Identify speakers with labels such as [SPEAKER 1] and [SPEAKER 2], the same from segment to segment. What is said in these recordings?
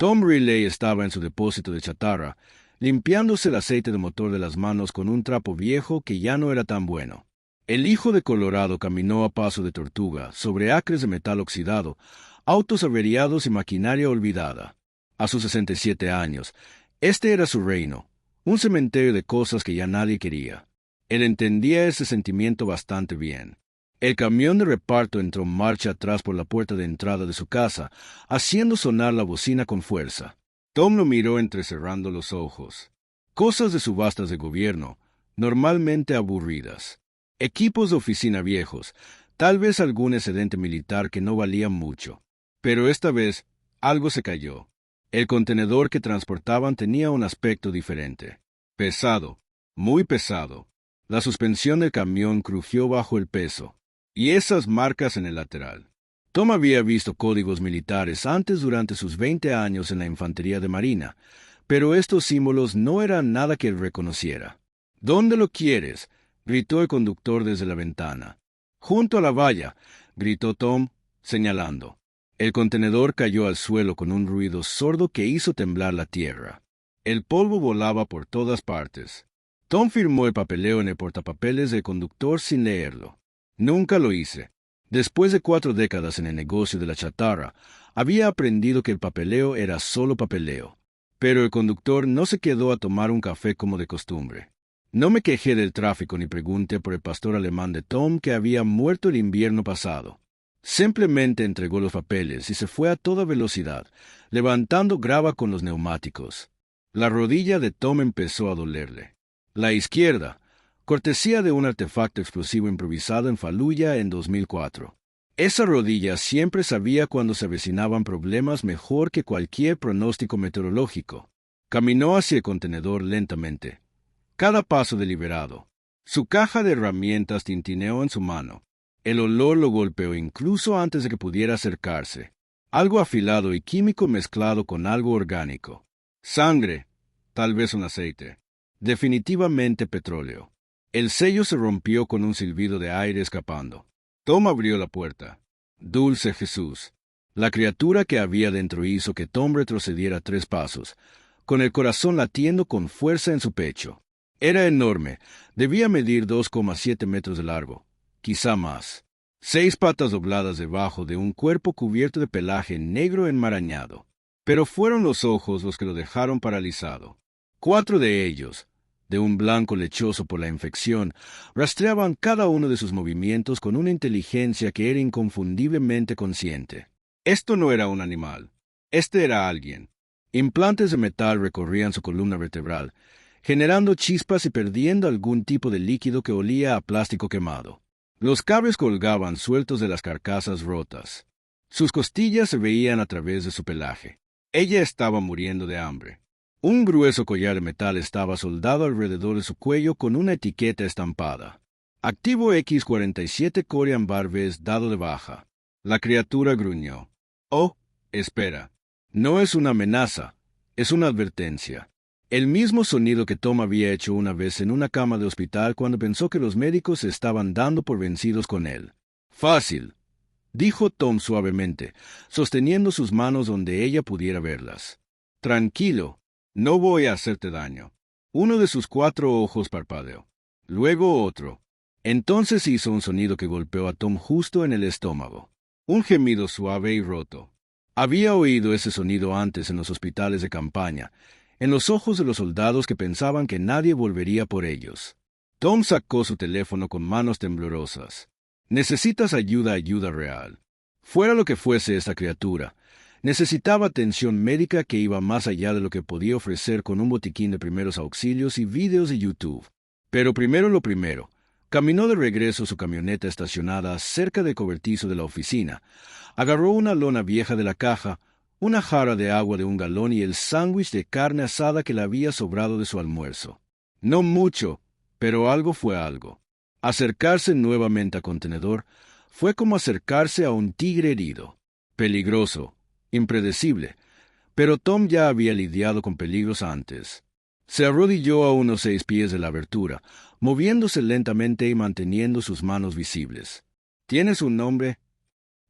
[SPEAKER 1] Tom Riley estaba en su depósito de chatarra, limpiándose el aceite de motor de las manos con un trapo viejo que ya no era tan bueno. El hijo de Colorado caminó a paso de tortuga, sobre acres de metal oxidado, autos averiados y maquinaria olvidada. A sus 67 años, este era su reino, un cementerio de cosas que ya nadie quería. Él entendía ese sentimiento bastante bien. El camión de reparto entró marcha atrás por la puerta de entrada de su casa, haciendo sonar la bocina con fuerza. Tom lo miró entrecerrando los ojos. Cosas de subastas de gobierno, normalmente aburridas. Equipos de oficina viejos, tal vez algún excedente militar que no valía mucho. Pero esta vez, algo se cayó. El contenedor que transportaban tenía un aspecto diferente. Pesado, muy pesado. La suspensión del camión crujió bajo el peso. Y esas marcas en el lateral. Tom había visto códigos militares antes durante sus 20 años en la infantería de marina, pero estos símbolos no eran nada que él reconociera. ¿Dónde lo quieres?, gritó el conductor desde la ventana. Junto a la valla, gritó Tom, señalando. El contenedor cayó al suelo con un ruido sordo que hizo temblar la tierra. El polvo volaba por todas partes. Tom firmó el papeleo en el portapapeles del conductor sin leerlo. Nunca lo hice. Después de 4 décadas en el negocio de la chatarra, había aprendido que el papeleo era solo papeleo. Pero el conductor no se quedó a tomar un café como de costumbre. No me quejé del tráfico ni pregunté por el pastor alemán de Tom que había muerto el invierno pasado. Simplemente entregó los papeles y se fue a toda velocidad, levantando grava con los neumáticos. La rodilla de Tom empezó a dolerle. La izquierda, cortesía de un artefacto explosivo improvisado en Fallujah en 2004. Esa rodilla siempre sabía cuando se avecinaban problemas mejor que cualquier pronóstico meteorológico. Caminó hacia el contenedor lentamente, cada paso deliberado. Su caja de herramientas tintineó en su mano. El olor lo golpeó incluso antes de que pudiera acercarse. Algo afilado y químico mezclado con algo orgánico. Sangre, tal vez un aceite. Definitivamente petróleo. El sello se rompió con un silbido de aire escapando. Tom abrió la puerta. Dulce Jesús. La criatura que había dentro hizo que Tom retrocediera 3 pasos, con el corazón latiendo con fuerza en su pecho. Era enorme, debía medir 2,7 metros de largo, quizá más. 6 patas dobladas debajo de un cuerpo cubierto de pelaje negro enmarañado. Pero fueron los ojos los que lo dejaron paralizado. 4 de ellos, de un blanco lechoso por la infección, rastreaban cada uno de sus movimientos con una inteligencia que era inconfundiblemente consciente. Esto no era un animal. Este era alguien. Implantes de metal recorrían su columna vertebral, generando chispas y perdiendo algún tipo de líquido que olía a plástico quemado. Los cables colgaban sueltos de las carcasas rotas. Sus costillas se veían a través de su pelaje. Ella estaba muriendo de hambre. Un grueso collar de metal estaba soldado alrededor de su cuello con una etiqueta estampada. Activo X-47 Korean Barbes dado de baja. La criatura gruñó. Oh, espera. No es una amenaza, es una advertencia. El mismo sonido que Tom había hecho una vez en una cama de hospital cuando pensó que los médicos se estaban dando por vencidos con él. Fácil, dijo Tom suavemente, sosteniendo sus manos donde ella pudiera verlas. Tranquilo, no voy a hacerte daño. Uno de sus 4 ojos parpadeó. Luego otro. Entonces hizo un sonido que golpeó a Tom justo en el estómago. Un gemido suave y roto. Había oído ese sonido antes en los hospitales de campaña, en los ojos de los soldados que pensaban que nadie volvería por ellos. Tom sacó su teléfono con manos temblorosas. Necesitas ayuda real. Fuera lo que fuese esta criatura, necesitaba atención médica que iba más allá de lo que podía ofrecer con un botiquín de primeros auxilios y vídeos de YouTube. Pero primero lo primero, caminó de regreso a su camioneta estacionada cerca del cobertizo de la oficina, agarró una lona vieja de la caja, una jarra de agua de 1 galón y el sándwich de carne asada que le había sobrado de su almuerzo. No mucho, pero algo fue algo. Acercarse nuevamente al contenedor fue como acercarse a un tigre herido. Peligroso, impredecible, pero Tom ya había lidiado con peligros antes. Se arrodilló a unos 6 pies de la abertura, moviéndose lentamente y manteniendo sus manos visibles. ¿Tienes un nombre?,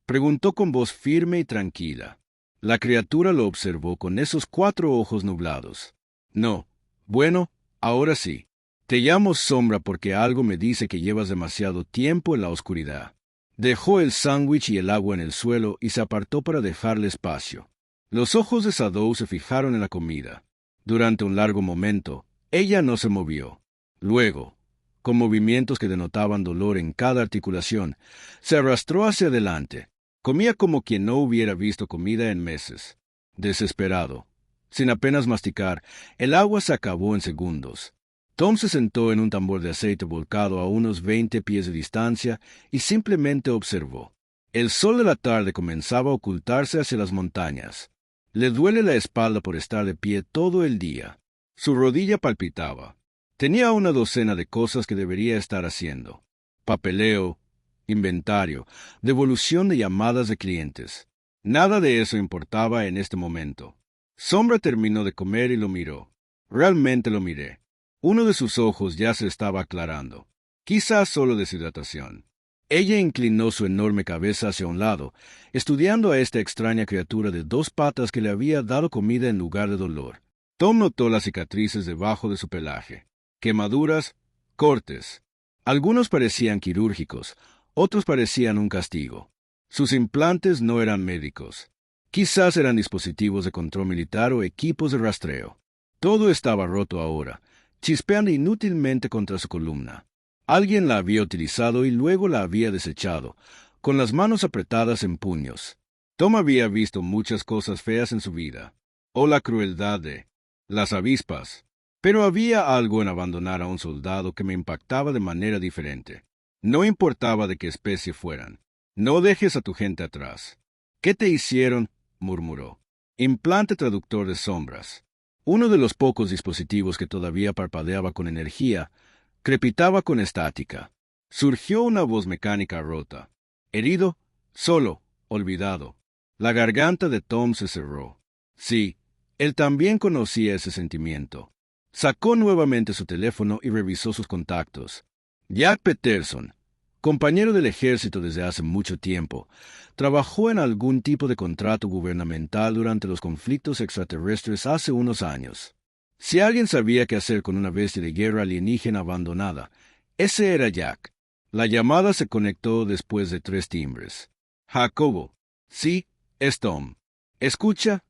[SPEAKER 1] preguntó con voz firme y tranquila. La criatura lo observó con esos 4 ojos nublados. No. Bueno, ahora sí. Te llamo Sombra porque algo me dice que llevas demasiado tiempo en la oscuridad. Dejó el sándwich y el agua en el suelo y se apartó para dejarle espacio. Los ojos de Shadow se fijaron en la comida. Durante un largo momento, ella no se movió. Luego, con movimientos que denotaban dolor en cada articulación, se arrastró hacia adelante. Comía como quien no hubiera visto comida en meses. Desesperado, sin apenas masticar, el agua se acabó en segundos. Tom se sentó en un tambor de aceite volcado a unos 20 pies de distancia y simplemente observó. El sol de la tarde comenzaba a ocultarse hacia las montañas. Le duele la espalda por estar de pie todo el día. Su rodilla palpitaba. Tenía una docena de cosas que debería estar haciendo. Papeleo, inventario, devolución de llamadas de clientes. Nada de eso importaba en este momento. Sombra terminó de comer y lo miró. Realmente lo miré. Uno de sus ojos ya se estaba aclarando. Quizás solo deshidratación. Ella inclinó su enorme cabeza hacia un lado, estudiando a esta extraña criatura de 2 patas que le había dado comida en lugar de dolor. Tom notó las cicatrices debajo de su pelaje. Quemaduras, cortes. Algunos parecían quirúrgicos, otros parecían un castigo. Sus implantes no eran médicos. Quizás eran dispositivos de control militar o equipos de rastreo. Todo estaba roto ahora, chispeando inútilmente contra su columna. Alguien la había utilizado y luego la había desechado, con las manos apretadas en puños. Tom había visto muchas cosas feas en su vida, o la crueldad de las avispas, pero había algo en abandonar a un soldado que me impactaba de manera diferente. No importaba de qué especie fueran. No dejes a tu gente atrás. ¿Qué te hicieron? Murmuró. Implante traductor de sombras. Uno de los pocos dispositivos que todavía parpadeaba con energía, crepitaba con estática. Surgió una voz mecánica rota. Herido, solo, olvidado. La garganta de Tom se cerró. Sí, él también conocía ese sentimiento. Sacó nuevamente su teléfono y revisó sus contactos. Jack Peterson, compañero del ejército desde hace mucho tiempo, trabajó en algún tipo de contrato gubernamental durante los conflictos extraterrestres hace unos años. Si alguien sabía qué hacer con una bestia de guerra alienígena abandonada, ese era Jack. La llamada se conectó después de 3 timbres. Jacobo. Sí, es Tom. Escucha,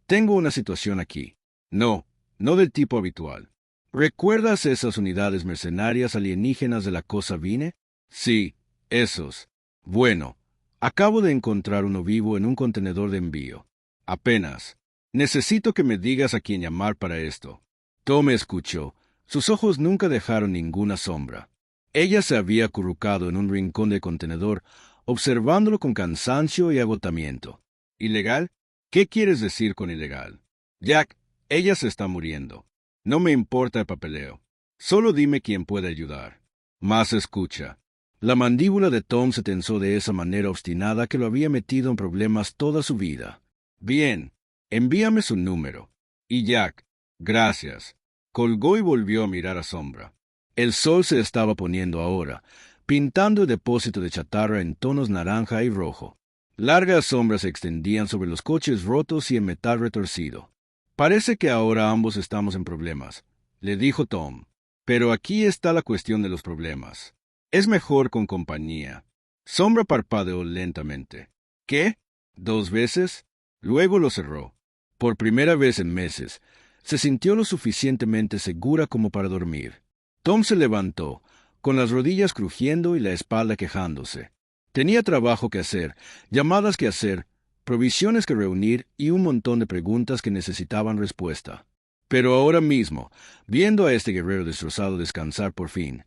[SPEAKER 1] tengo una situación aquí. No del tipo habitual. ¿Recuerdas esas unidades mercenarias alienígenas de la Cosa Vine? Sí, esos. Bueno, acabo de encontrar uno vivo en un contenedor de envío. Apenas. Necesito que me digas a quién llamar para esto. Tom escuchó. Sus ojos nunca dejaron ninguna sombra. Ella se había acurrucado en un rincón del contenedor, observándolo con cansancio y agotamiento. ¿Ilegal? ¿Qué quieres decir con ilegal? Jack, ella se está muriendo. No me importa el papeleo. Solo dime quién puede ayudar. Más escucha. La mandíbula de Tom se tensó de esa manera obstinada que lo había metido en problemas toda su vida. Bien, envíame su número. Y Jack, gracias. Colgó y volvió a mirar a Sombra. El sol se estaba poniendo ahora, pintando el depósito de chatarra en tonos naranja y rojo. Largas sombras se extendían sobre los coches rotos y el metal retorcido. Parece que ahora ambos estamos en problemas, le dijo Tom. Pero aquí está la cuestión de los problemas. Es mejor con compañía. Sombra parpadeó lentamente. ¿Qué? 2 veces? Luego lo cerró. Por primera vez en meses, se sintió lo suficientemente segura como para dormir. Tom se levantó, con las rodillas crujiendo y la espalda quejándose. Tenía trabajo que hacer, llamadas que hacer, provisiones que reunir y un montón de preguntas que necesitaban respuesta. Pero ahora mismo, viendo a este guerrero destrozado descansar por fin,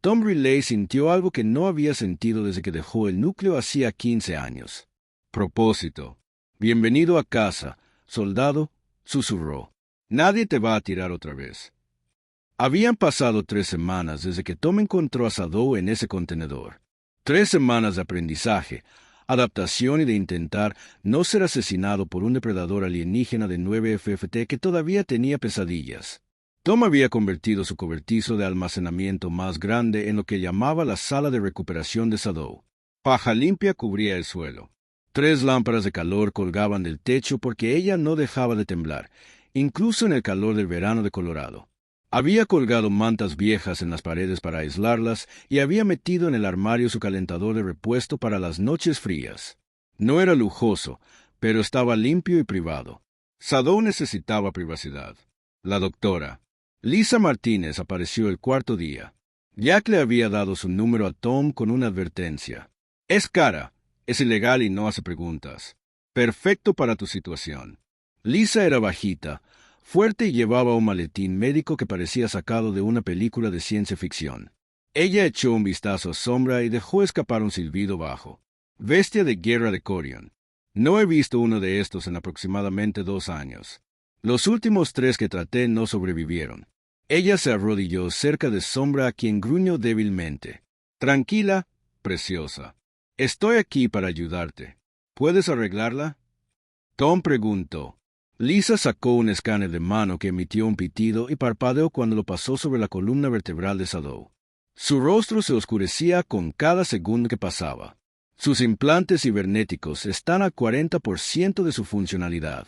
[SPEAKER 1] Tom Riley sintió algo que no había sentido desde que dejó el núcleo hacía 15 años. Propósito. Bienvenido a casa, soldado, susurró. Nadie te va a tirar otra vez. Habían pasado 3 semanas desde que Tom encontró a Shadow en ese contenedor. 3 semanas de aprendizaje, adaptación y de intentar no ser asesinado por un depredador alienígena de 9 FFT que todavía tenía pesadillas. Tom había convertido su cobertizo de almacenamiento más grande en lo que llamaba la sala de recuperación de Shadow. Paja limpia cubría el suelo. 3 lámparas de calor colgaban del techo porque ella no dejaba de temblar, incluso en el calor del verano de Colorado. Había colgado mantas viejas en las paredes para aislarlas y había metido en el armario su calentador de repuesto para las noches frías. No era lujoso, pero estaba limpio y privado. Sadou necesitaba privacidad. La doctora, Lisa Martínez, apareció el cuarto día. Jack le había dado su número a Tom con una advertencia. Es cara, es ilegal y no hace preguntas. Perfecto para tu situación. Lisa era bajita, fuerte y llevaba un maletín médico que parecía sacado de una película de ciencia ficción. Ella echó un vistazo a Sombra y dejó escapar un silbido bajo. Bestia de guerra de Corion. No he visto uno de estos en aproximadamente 2 años. Los últimos 3 que traté no sobrevivieron. Ella se arrodilló cerca de Sombra, a quien gruñó débilmente. Tranquila, preciosa. Estoy aquí para ayudarte. ¿Puedes arreglarla? Tom preguntó. Lisa sacó un escáner de mano que emitió un pitido y parpadeó cuando lo pasó sobre la columna vertebral de Sadou. Su rostro se oscurecía con cada segundo que pasaba. Sus implantes cibernéticos están al 40% de su funcionalidad.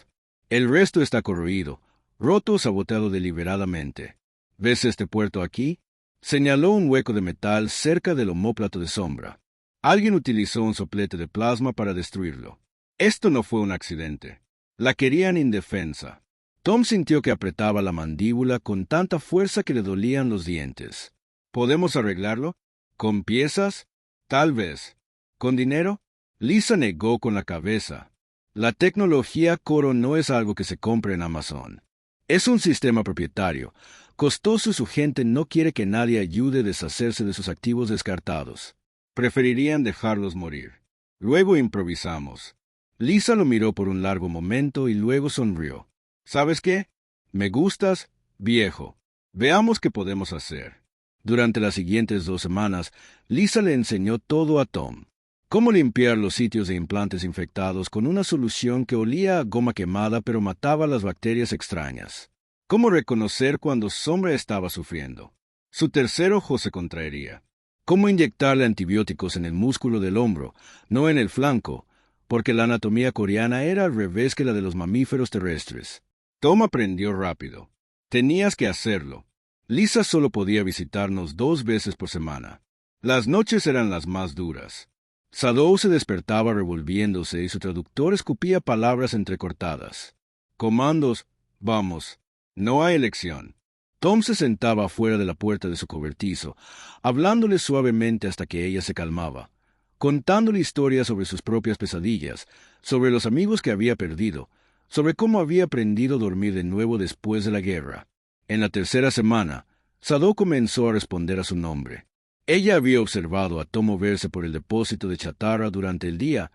[SPEAKER 1] El resto está corroído, roto o saboteado deliberadamente. ¿Ves este puerto aquí? Señaló un hueco de metal cerca del omóplato de Sombra. Alguien utilizó un soplete de plasma para destruirlo. Esto no fue un accidente. La querían indefensa. Tom sintió que apretaba la mandíbula con tanta fuerza que le dolían los dientes. ¿Podemos arreglarlo? ¿Con piezas? Tal vez. ¿Con dinero? Lisa negó con la cabeza. La tecnología Coro no es algo que se compre en Amazon. Es un sistema propietario, costoso y su gente no quiere que nadie ayude a deshacerse de sus activos descartados. Preferirían dejarlos morir. Luego improvisamos. Lisa lo miró por un largo momento y luego sonrió. ¿Sabes qué? Me gustas, viejo. Veamos qué podemos hacer. Durante las siguientes 2 semanas, Lisa le enseñó todo a Tom. Cómo limpiar los sitios de implantes infectados con una solución que olía a goma quemada pero mataba las bacterias extrañas. Cómo reconocer cuando Sombra estaba sufriendo. Su tercer ojo se contraería. Cómo inyectarle antibióticos en el músculo del hombro, no en el flanco, porque la anatomía coreana era al revés que la de los mamíferos terrestres. Tom aprendió rápido. Tenías que hacerlo. Lisa solo podía visitarnos 2 veces por semana. Las noches eran las más duras. Sadou se despertaba revolviéndose y su traductor escupía palabras entrecortadas. Comandos, vamos, no hay elección. Tom se sentaba afuera de la puerta de su cobertizo, hablándole suavemente hasta que ella se calmaba, contándole historias sobre sus propias pesadillas, sobre los amigos que había perdido, sobre cómo había aprendido a dormir de nuevo después de la guerra. En la tercera semana, Sadou comenzó a responder a su nombre. Ella había observado a Tom moverse por el depósito de chatarra durante el día,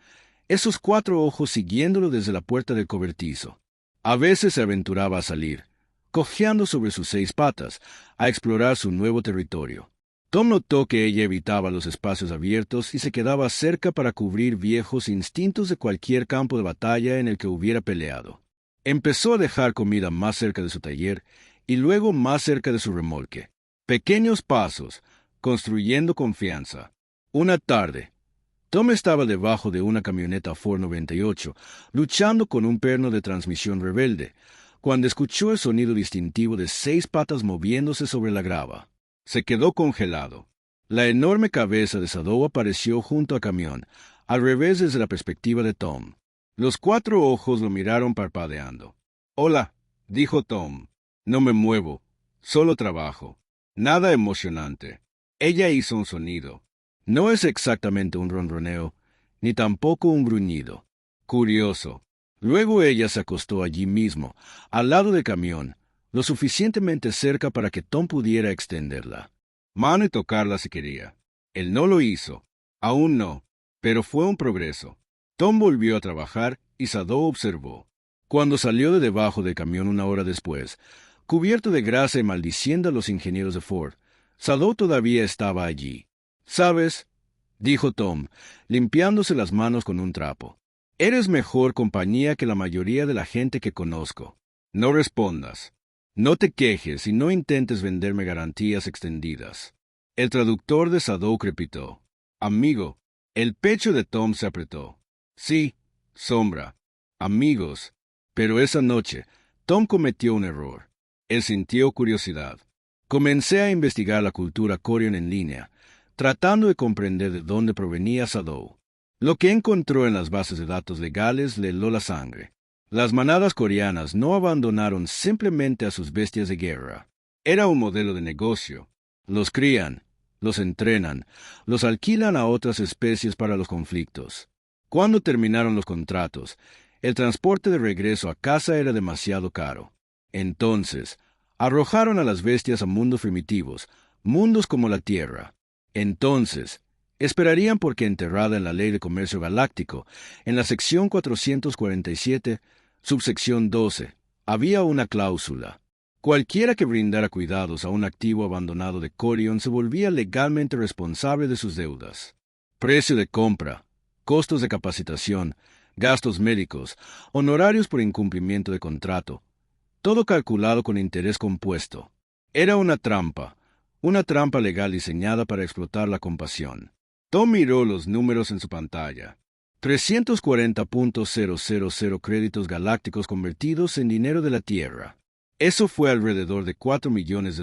[SPEAKER 1] esos 4 ojos siguiéndolo desde la puerta del cobertizo. A veces se aventuraba a salir, cojeando sobre sus 6 patas, a explorar su nuevo territorio. Tom notó que ella evitaba los espacios abiertos y se quedaba cerca para cubrir viejos instintos de cualquier campo de batalla en el que hubiera peleado. Empezó a dejar comida más cerca de su taller y luego más cerca de su remolque. Pequeños pasos, construyendo confianza. Una tarde, Tom estaba debajo de una camioneta Ford 98, luchando con un perno de transmisión rebelde, cuando escuchó el sonido distintivo de 6 patas moviéndose sobre la grava. Se quedó congelado. La enorme cabeza de Sadou apareció junto al camión, al revés desde la perspectiva de Tom. Los 4 ojos lo miraron parpadeando. «Hola», dijo Tom. «No me muevo, solo trabajo. Nada emocionante». Ella hizo un sonido. No es exactamente un ronroneo, ni tampoco un gruñido. Curioso. Luego ella se acostó allí mismo, al lado del camión, lo suficientemente cerca para que Tom pudiera extenderla. Mano y tocarla si quería. Él no lo hizo. Aún no. Pero fue un progreso. Tom volvió a trabajar y Sadou observó. Cuando salió de debajo del camión 1 hora después, cubierto de grasa y maldiciendo a los ingenieros de Ford, Sadou todavía estaba allí. «¿Sabes?», dijo Tom, limpiándose las manos con un trapo. «Eres mejor compañía que la mayoría de la gente que conozco. No respondas. No te quejes y no intentes venderme garantías extendidas». El traductor de Sadou crepitó. «Amigo». El pecho de Tom se apretó. «Sí, Sombra, amigos. Pero esa noche, Tom cometió un error. Él sintió curiosidad. Comencé a investigar la cultura Corian en línea, tratando de comprender de dónde provenía Sadou. Lo que encontró en las bases de datos legales le heló la sangre. Las manadas coreanas no abandonaron simplemente a sus bestias de guerra. Era un modelo de negocio. Los crían, los entrenan, los alquilan a otras especies para los conflictos. Cuando terminaron los contratos, el transporte de regreso a casa era demasiado caro. Entonces, arrojaron a las bestias a mundos primitivos, mundos como la Tierra. Entonces, esperarían porque enterrada en la Ley de Comercio Galáctico, en la sección 447, subsección 12, había una cláusula. Cualquiera que brindara cuidados a un activo abandonado de Corion se volvía legalmente responsable de sus deudas. Precio de compra, costos de capacitación, gastos médicos, honorarios por incumplimiento de contrato, todo calculado con interés compuesto. Era una trampa legal diseñada para explotar la compasión. Tom miró los números en su pantalla. 340.000 créditos galácticos convertidos en dinero de la Tierra. Eso fue alrededor de $4 millones.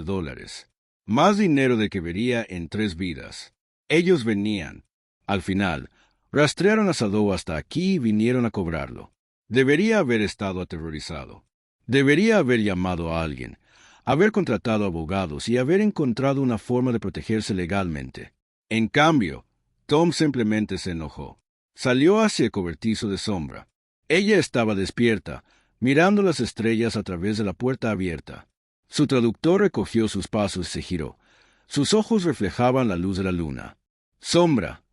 [SPEAKER 1] Más dinero del que vería en 3 vidas. Ellos venían. Al final, rastrearon a Sadou hasta aquí y vinieron a cobrarlo. Debería haber estado aterrorizado. Debería haber llamado a alguien, haber contratado abogados y haber encontrado una forma de protegerse legalmente. En cambio, Tom simplemente se enojó. Salió hacia el cobertizo de sombra. Ella estaba despierta, mirando las estrellas a través de la puerta abierta. Su traductor recogió sus pasos y se giró. Sus ojos reflejaban la luz de la luna. «Sombra,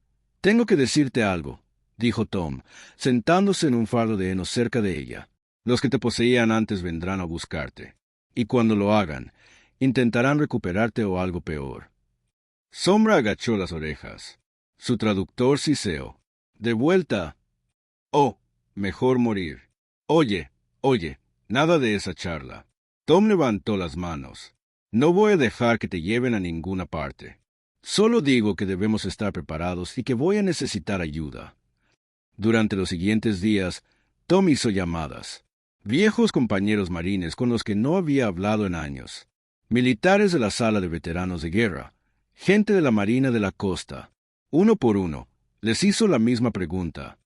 [SPEAKER 1] tengo que decirte algo», dijo Tom, sentándose en un fardo de heno cerca de ella. «Los que te poseían antes vendrán a buscarte, y cuando lo hagan, intentarán recuperarte o algo peor». Sombra agachó las orejas. Su traductor siseó. «De vuelta. Oh, mejor morir. Oye, nada de esa charla». Tom levantó las manos. «No voy a dejar que te lleven a ninguna parte. Solo digo que debemos estar preparados y que voy a necesitar ayuda». Durante los siguientes días, Tom hizo llamadas. Viejos compañeros marines con los que no había hablado en años. Militares de la sala de veteranos de guerra. Gente de la Marina de la Costa. Uno por uno, les hizo la misma pregunta.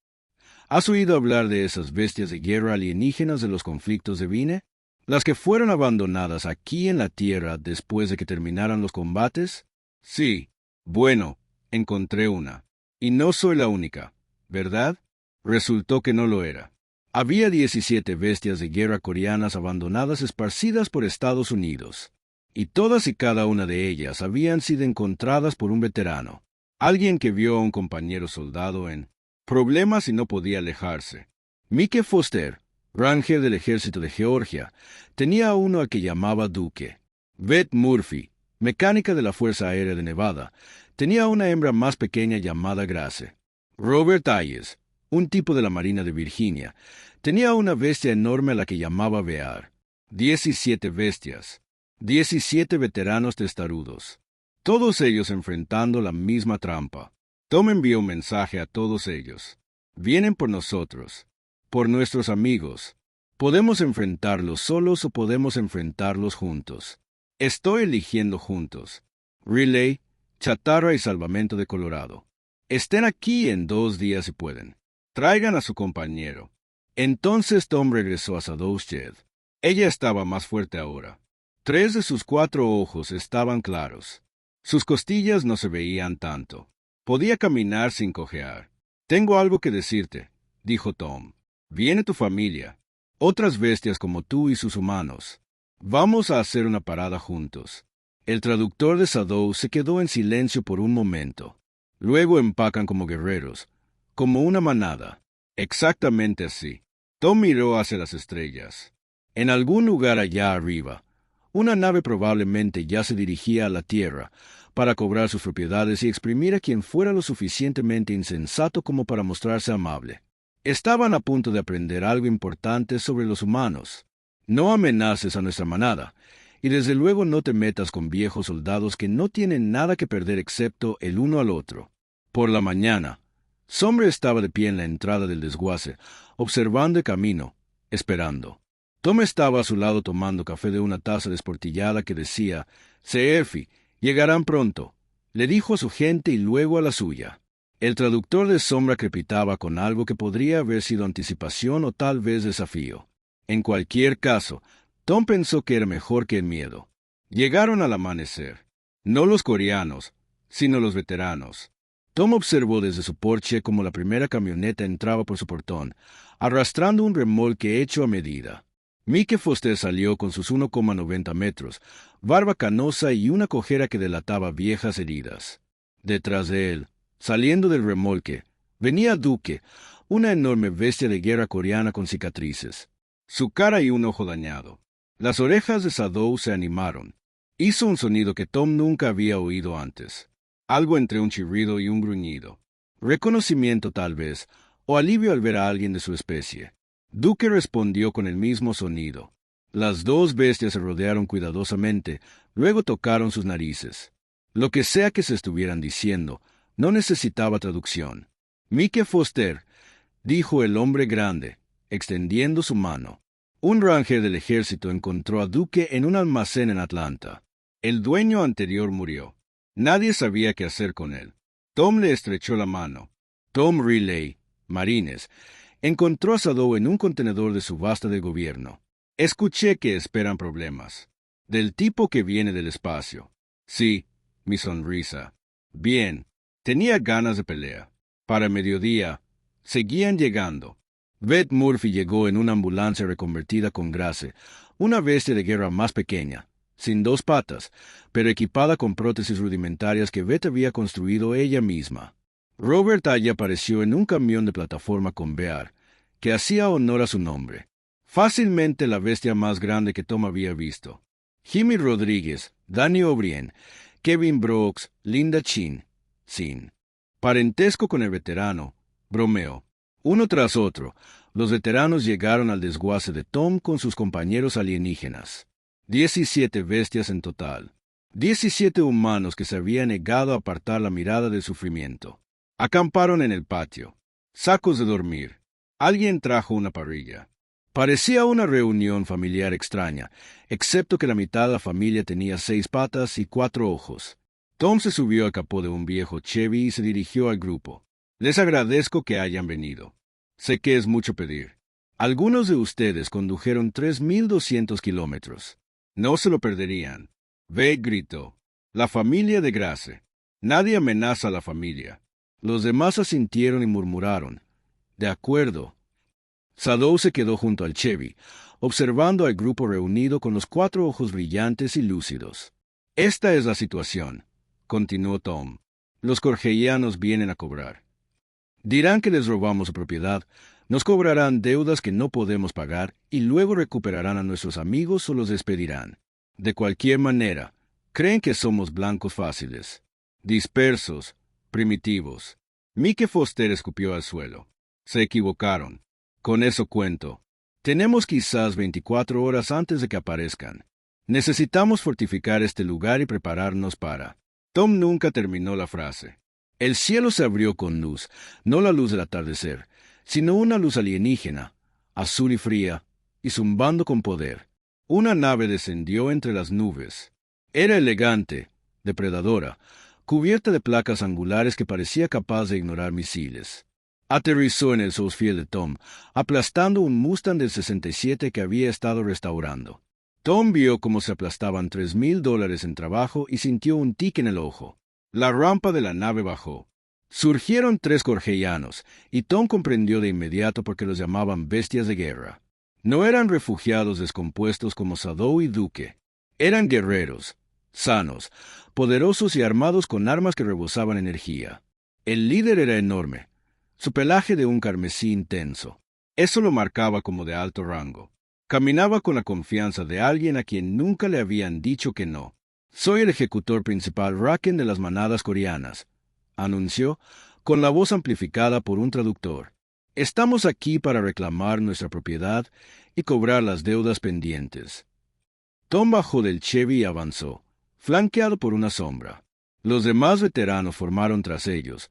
[SPEAKER 1] ¿Has oído hablar de esas bestias de guerra alienígenas de los conflictos de Vine? ¿Las que fueron abandonadas aquí en la Tierra después de que terminaran los combates? Sí. Bueno, encontré una. Y no soy la única, ¿verdad? Resultó que no lo era. Había 17 bestias de guerra coreanas abandonadas esparcidas por Estados Unidos. Y todas y cada una de ellas habían sido encontradas por un veterano. Alguien que vio a un compañero soldado en problemas y no podía alejarse. Mike Foster, ranger del ejército de Georgia, tenía a uno al que llamaba Duque. Beth Murphy, mecánica de la Fuerza Aérea de Nevada, tenía una hembra más pequeña llamada Grace. Robert Ayes, un tipo de la Marina de Virginia, tenía una bestia enorme a la que llamaba Bear. 17 bestias. 17 veteranos testarudos. Todos ellos enfrentando la misma trampa. Tom envió un mensaje a todos ellos. Vienen por nosotros, por nuestros amigos. Podemos enfrentarlos solos o podemos enfrentarlos juntos. Estoy eligiendo juntos. Relay, Chatarra y Salvamento de Colorado. Estén aquí en 2 días si pueden. Traigan a su compañero. Entonces Tom regresó a Sadou Shed. Ella estaba más fuerte ahora. 3 de sus 4 ojos estaban claros. Sus costillas no se veían tanto. Podía caminar sin cojear. «Tengo algo que decirte», dijo Tom. «Viene tu familia. Otras bestias como tú y sus humanos. Vamos a hacer una parada juntos». El traductor de Sadou se quedó en silencio por un momento. Luego empacan como guerreros, como una manada. Exactamente así. Tom miró hacia las estrellas. En algún lugar allá arriba, una nave probablemente ya se dirigía a la Tierra para cobrar sus propiedades y exprimir a quien fuera lo suficientemente insensato como para mostrarse amable. Estaban a punto de aprender algo importante sobre los humanos. No amenaces a nuestra manada, y desde luego no te metas con viejos soldados que no tienen nada que perder excepto el uno al otro. Por la mañana, Sombra estaba de pie en la entrada del desguace, observando el camino, esperando. Tom estaba a su lado tomando café de una taza desportillada que decía, «Seerfi, llegarán pronto», le dijo a su gente y luego a la suya. El traductor de Sombra crepitaba con algo que podría haber sido anticipación o tal vez desafío. En cualquier caso, Tom pensó que era mejor que el miedo. Llegaron al amanecer. No los coreanos, sino los veteranos. Tom observó desde su porche cómo la primera camioneta entraba por su portón, arrastrando un remolque hecho a medida. Mike Foster salió con sus 1,90 metros, barba canosa y una cojera que delataba viejas heridas. Detrás de él, saliendo del remolque, venía Duke, una enorme bestia de guerra coreana con cicatrices. Su cara y un ojo dañado. Las orejas de Sadou se animaron. Hizo un sonido que Tom nunca había oído antes. Algo entre un chirrido y un gruñido. Reconocimiento tal vez, o alivio al ver a alguien de su especie. Duke respondió con el mismo sonido. Las dos bestias se rodearon cuidadosamente, luego tocaron sus narices. Lo que sea que se estuvieran diciendo, no necesitaba traducción. «Mike Foster», dijo el hombre grande, extendiendo su mano. Un ranger del ejército encontró a Duke en un almacén en Atlanta. El dueño anterior murió. Nadie sabía qué hacer con él. Tom le estrechó la mano. Tom Riley, Marines, encontró a Sadou en un contenedor de subasta del gobierno. Escuché que esperan problemas. Del tipo que viene del espacio. Sí, mi sonrisa. Bien. Tenía ganas de pelea. Para mediodía, seguían llegando. Beth Murphy llegó en una ambulancia reconvertida con Grace, una bestia de guerra más pequeña, sin dos patas, pero equipada con prótesis rudimentarias que Beth había construido ella misma. Robert allí apareció en un camión de plataforma con Bear, que hacía honor a su nombre. Fácilmente la bestia más grande que Tom había visto. Jimmy Rodríguez, Danny O'Brien, Kevin Brooks, Linda Chin. Sin parentesco con el veterano, bromeó. Uno tras otro, los veteranos llegaron al desguace de Tom con sus compañeros alienígenas. 17 bestias en total. 17 humanos que se habían negado a apartar la mirada del sufrimiento. Acamparon en el patio. Sacos de dormir. Alguien trajo una parrilla. Parecía una reunión familiar extraña, excepto que la mitad de la familia tenía 6 patas y 4 ojos. Tom se subió al capó de un viejo Chevy y se dirigió al grupo. Les agradezco que hayan venido. Sé que es mucho pedir. Algunos de ustedes condujeron 3.200 kilómetros. No se lo perderían. Ve, gritó. La familia de Grace. Nadie amenaza a la familia. Los demás asintieron y murmuraron. De acuerdo. Sadou se quedó junto al Chevy, observando al grupo reunido con los 4 ojos brillantes y lúcidos. Esta es la situación, continuó Tom. Los corgeianos vienen a cobrar. Dirán que les robamos su propiedad, nos cobrarán deudas que no podemos pagar y luego recuperarán a nuestros amigos o los despedirán. De cualquier manera, creen que somos blancos fáciles. Dispersos, primitivos. Mike Foster escupió al suelo. Se equivocaron. Con eso cuento. Tenemos quizás 24 horas antes de que aparezcan. Necesitamos fortificar este lugar y prepararnos para... Tom nunca terminó la frase. El cielo se abrió con luz, no la luz del atardecer, sino una luz alienígena, azul y fría, y zumbando con poder. Una nave descendió entre las nubes. Era elegante, depredadora, cubierta de placas angulares que parecía capaz de ignorar misiles. Aterrizó en el Soulsfield de Tom, aplastando un Mustang del 67 que había estado restaurando. Tom vio cómo se aplastaban $3,000 en trabajo y sintió un tic en el ojo. La rampa de la nave bajó. Surgieron 3 corgeianos, y Tom comprendió de inmediato por qué los llamaban bestias de guerra. No eran refugiados descompuestos como Sadou y Duke. Eran guerreros, sanos, poderosos y armados con armas que rebosaban energía. El líder era enorme, su pelaje de un carmesí intenso. Eso lo marcaba como de alto rango. Caminaba con la confianza de alguien a quien nunca le habían dicho que no. Soy el ejecutor principal Raken de las manadas coreanas, anunció, con la voz amplificada por un traductor. Estamos aquí para reclamar nuestra propiedad y cobrar las deudas pendientes. Tom bajó del Chevy y avanzó, flanqueado por una sombra. Los demás veteranos formaron tras ellos,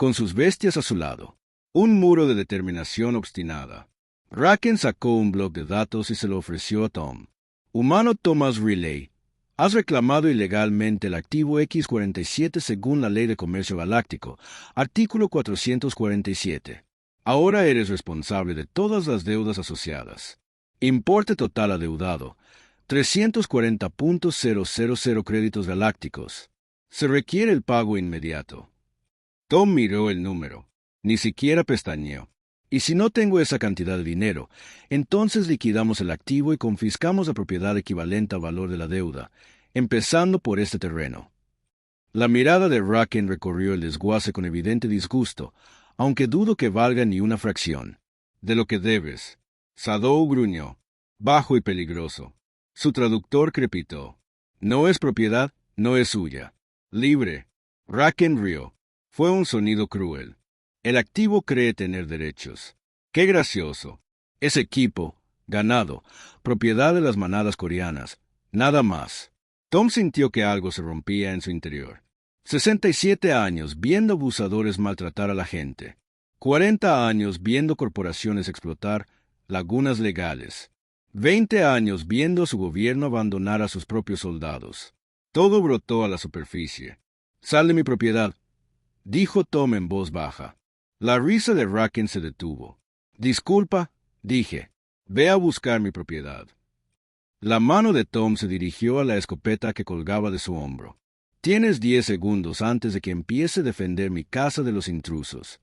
[SPEAKER 1] con sus bestias a su lado. Un muro de determinación obstinada. Racken sacó un bloc de datos y se lo ofreció a Tom. Humano Thomas Riley, has reclamado ilegalmente el activo X-47 según la Ley de Comercio Galáctico, artículo 447. Ahora eres responsable de todas las deudas asociadas. Importe total adeudado, 340.000 créditos galácticos. Se requiere el pago inmediato. Tom miró el número. Ni siquiera pestañeó. Y si no tengo esa cantidad de dinero, entonces liquidamos el activo y confiscamos la propiedad equivalente al valor de la deuda, empezando por este terreno. La mirada de Racken recorrió el desguace con evidente disgusto, aunque dudo que valga ni una fracción. De lo que debes. Sadow gruñó. Bajo y peligroso. Su traductor crepitó. No es propiedad, no es suya. Libre. Racken rió. Fue un sonido cruel. El activo cree tener derechos. ¡Qué gracioso! Es equipo, ganado, propiedad de las manadas coreanas. Nada más. Tom sintió que algo se rompía en su interior. 67 años viendo abusadores maltratar a la gente. 40 años viendo corporaciones explotar lagunas legales. 20 años viendo a su gobierno abandonar a sus propios soldados. Todo brotó a la superficie. «Sal de mi propiedad», dijo Tom en voz baja. La risa de Racken se detuvo. «Disculpa», dije. «Ve a buscar mi propiedad». La mano de Tom se dirigió a la escopeta que colgaba de su hombro. «Tienes 10 segundos antes de que empiece a defender mi casa de los intrusos».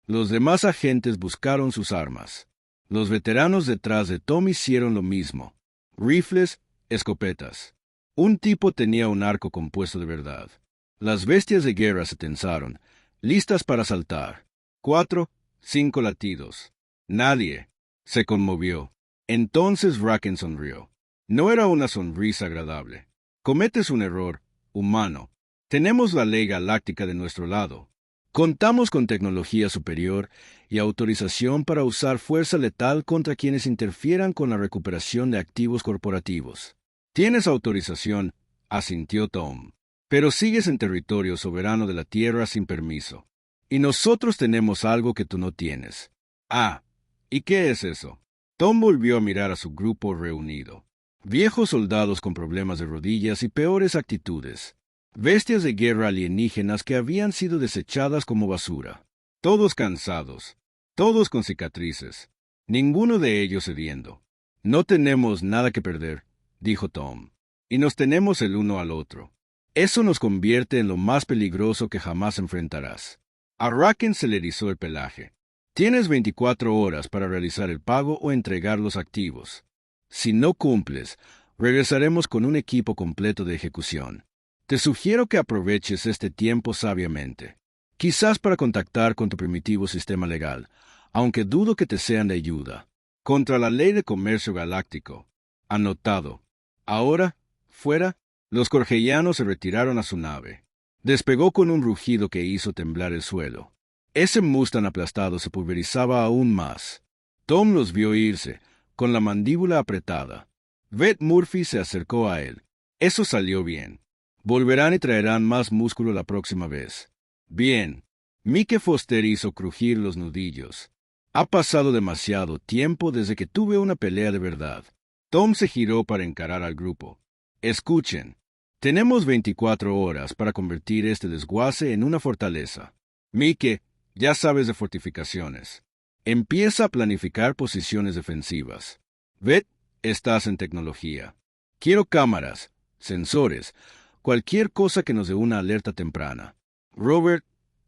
[SPEAKER 1] Los demás agentes buscaron sus armas. Los veteranos detrás de Tom hicieron lo mismo. Rifles, escopetas. Un tipo tenía un arco compuesto de verdad. Las bestias de guerra se tensaron, listas para saltar. 4, 5 latidos. Nadie. Se conmovió. Entonces Racken sonrió. No era una sonrisa agradable. Cometes un error, humano. Tenemos la ley galáctica de nuestro lado. Contamos con tecnología superior y autorización para usar fuerza letal contra quienes interfieran con la recuperación de activos corporativos. Tienes autorización, asintió Tom. Pero sigues en territorio soberano de la Tierra sin permiso. Y nosotros tenemos algo que tú no tienes. Ah, ¿y qué es eso? Tom volvió a mirar a su grupo reunido. Viejos soldados con problemas de rodillas y peores actitudes. Bestias de guerra alienígenas que habían sido desechadas como basura. Todos cansados. Todos con cicatrices. Ninguno de ellos cediendo. No tenemos nada que perder, dijo Tom. Y nos tenemos el uno al otro. Eso nos convierte en lo más peligroso que jamás enfrentarás. A Racken se le erizó el pelaje. Tienes 24 horas para realizar el pago o entregar los activos. Si no cumples, regresaremos con un equipo completo de ejecución. Te sugiero que aproveches este tiempo sabiamente. Quizás para contactar con tu primitivo sistema legal, aunque dudo que te sean de ayuda. Contra la Ley de Comercio Galáctico. Anotado. Ahora, fuera, los corgellanos se retiraron a su nave. Despegó con un rugido que hizo temblar el suelo. Ese Mustang aplastado se pulverizaba aún más. Tom los vio irse, con la mandíbula apretada. Beth Murphy se acercó a él. Eso salió bien. Volverán y traerán más músculo la próxima vez. Bien. Mike Foster hizo crujir los nudillos. Ha pasado demasiado tiempo desde que tuve una pelea de verdad. Tom se giró para encarar al grupo. Escuchen. Tenemos 24 horas para convertir este desguace en una fortaleza. Mike, ya sabes de fortificaciones. Empieza a planificar posiciones defensivas. Beth, estás en tecnología. Quiero cámaras, sensores, cualquier cosa que nos dé una alerta temprana. Robert,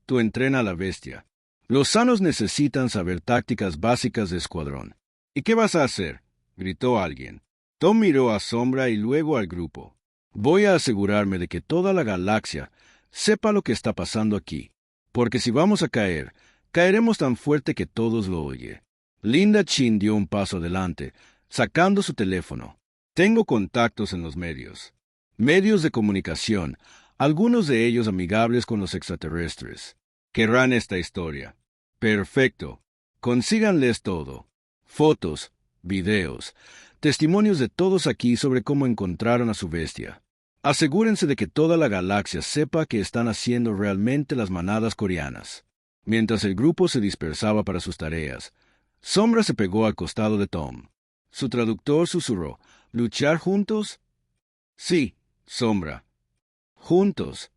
[SPEAKER 1] tú entrena a la bestia. Los sanos necesitan saber tácticas básicas de escuadrón. ¿Y qué vas a hacer?, gritó alguien. Tom miró a Sombra y luego al grupo. Voy a asegurarme de que toda la galaxia sepa lo que está pasando aquí, porque si vamos a caer, caeremos tan fuerte que todos lo oyen. Linda Chin dio un paso adelante, sacando su teléfono. Tengo contactos en los medios. Medios de comunicación, algunos de ellos amigables con los extraterrestres. Querrán esta historia. Perfecto. Consíganles todo. Fotos, videos, testimonios de todos aquí sobre cómo encontraron a su bestia. Asegúrense de que toda la galaxia sepa que están haciendo realmente las manadas coreanas. Mientras el grupo se dispersaba para sus tareas, Sombra se pegó al costado de Tom. Su traductor susurró, ¿luchar juntos? Sí, Sombra. Juntos.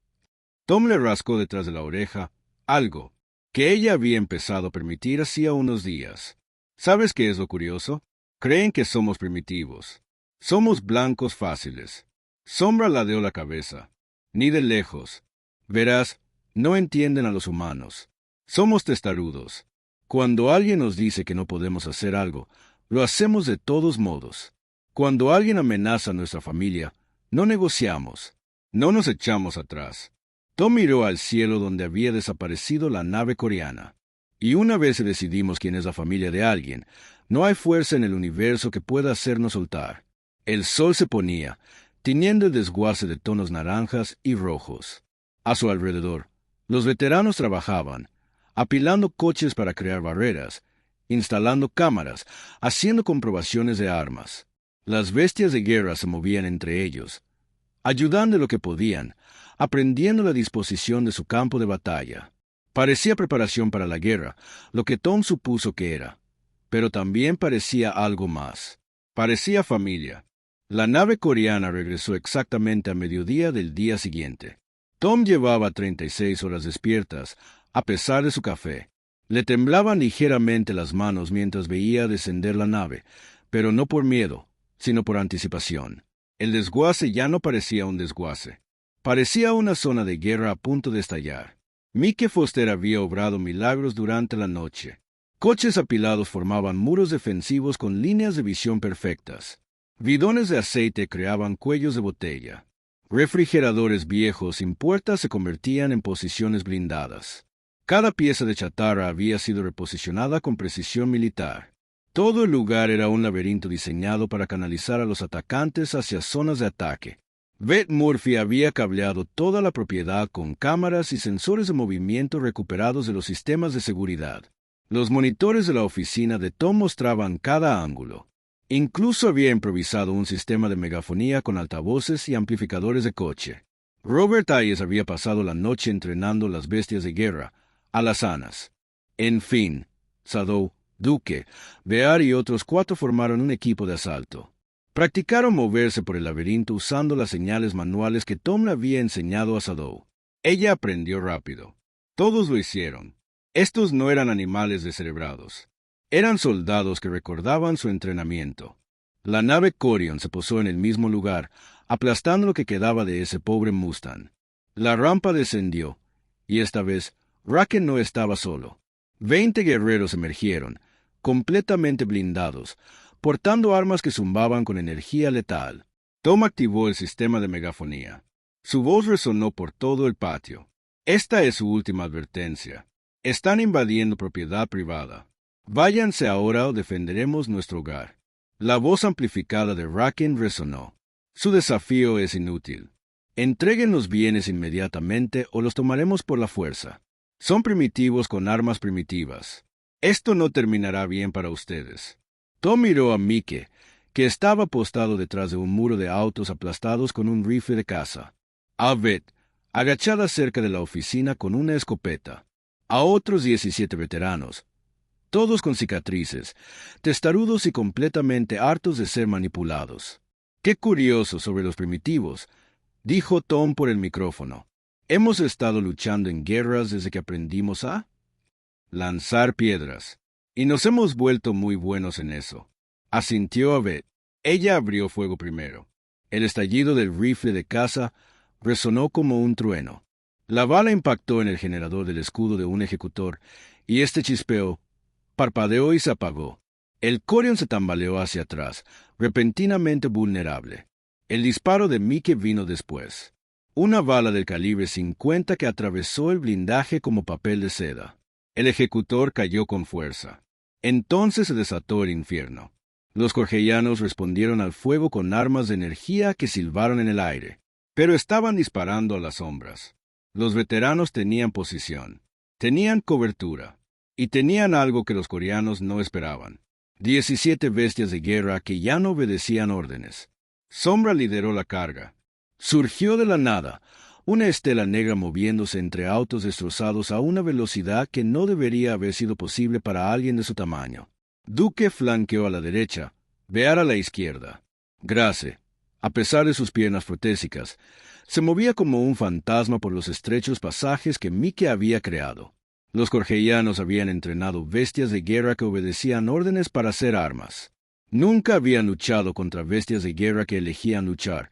[SPEAKER 1] Tom le rascó detrás de la oreja algo que ella había empezado a permitir hacía unos días. ¿Sabes qué es lo curioso? Creen que somos primitivos. Somos blancos fáciles. Sombra ladeó la cabeza. Ni de lejos. Verás, no entienden a los humanos. Somos testarudos. Cuando alguien nos dice que no podemos hacer algo, lo hacemos de todos modos. Cuando alguien amenaza a nuestra familia, no negociamos. No nos echamos atrás. Tom miró al cielo donde había desaparecido la nave coreana. Y una vez decidimos quién es la familia de alguien, no hay fuerza en el universo que pueda hacernos soltar. El sol se ponía, tiñendo el desguace de tonos naranjas y rojos. A su alrededor, los veteranos trabajaban, apilando coches para crear barreras, instalando cámaras, haciendo comprobaciones de armas. Las bestias de guerra se movían entre ellos, ayudando lo que podían, aprendiendo la disposición de su campo de batalla. Parecía preparación para la guerra, lo que Tom supuso que era, pero también parecía algo más. Parecía familia. La nave coreana regresó exactamente a mediodía del día siguiente. Tom llevaba 36 horas despiertas, a pesar de su café. Le temblaban ligeramente las manos mientras veía descender la nave, pero no por miedo, sino por anticipación. El desguace ya no parecía un desguace. Parecía una zona de guerra a punto de estallar. Mike Foster había obrado milagros durante la noche. Coches apilados formaban muros defensivos con líneas de visión perfectas. Bidones de aceite creaban cuellos de botella. Refrigeradores viejos sin puertas se convertían en posiciones blindadas. Cada pieza de chatarra había sido reposicionada con precisión militar. Todo el lugar era un laberinto diseñado para canalizar a los atacantes hacia zonas de ataque. Beth Murphy había cableado toda la propiedad con cámaras y sensores de movimiento recuperados de los sistemas de seguridad. Los monitores de la oficina de Tom mostraban cada ángulo. Incluso había improvisado un sistema de megafonía con altavoces y amplificadores de coche. Robert Ayers había pasado la noche entrenando las bestias de guerra, alazanas. En fin, Sadow, Duque, Bear y otros 4 formaron un equipo de asalto. Practicaron moverse por el laberinto usando las señales manuales que Tom le había enseñado a Sadow. Ella aprendió rápido. Todos lo hicieron. Estos no eran animales descerebrados. Eran soldados que recordaban su entrenamiento. La nave Corion se posó en el mismo lugar, aplastando lo que quedaba de ese pobre Mustang. La rampa descendió, y esta vez Racken no estaba solo. 20 guerreros emergieron, completamente blindados, portando armas que zumbaban con energía letal. Tom activó el sistema de megafonía. Su voz resonó por todo el patio. Esta es su última advertencia. Están invadiendo propiedad privada. Váyanse ahora o defenderemos nuestro hogar. La voz amplificada de Racken resonó. Su desafío es inútil. Entreguen los bienes inmediatamente o los tomaremos por la fuerza. Son primitivos con armas primitivas. Esto no terminará bien para ustedes. Tom miró a Mike, que estaba postado detrás de un muro de autos aplastados con un rifle de caza. A Beth, agachada cerca de la oficina con una escopeta. A otros 17 veteranos, todos con cicatrices, testarudos y completamente hartos de ser manipulados. «Qué curioso sobre los primitivos», dijo Tom por el micrófono. «Hemos estado luchando en guerras desde que aprendimos a lanzar piedras, y nos hemos vuelto muy buenos en eso», asintió a Beth. Ella abrió fuego primero. El estallido del rifle de caza resonó como un trueno. La bala impactó en el generador del escudo de un ejecutor, y este chispeó, parpadeó y se apagó. El Corion se tambaleó hacia atrás, repentinamente vulnerable. El disparo de Mike vino después. Una bala del calibre 50 que atravesó el blindaje como papel de seda. El ejecutor cayó con fuerza. Entonces se desató el infierno. Los corgellanos respondieron al fuego con armas de energía que silbaron en el aire, pero estaban disparando a las sombras. Los veteranos tenían posición, tenían cobertura, y tenían algo que los coreanos no esperaban. 17 bestias de guerra que ya no obedecían órdenes. Sombra lideró la carga. Surgió de la nada, una estela negra moviéndose entre autos destrozados a una velocidad que no debería haber sido posible para alguien de su tamaño. Duque flanqueó a la derecha, Bear a la izquierda. Grace, a pesar de sus piernas protésicas, se movía como un fantasma por los estrechos pasajes que Mike había creado. Los corgeianos habían entrenado bestias de guerra que obedecían órdenes para hacer armas. Nunca habían luchado contra bestias de guerra que elegían luchar,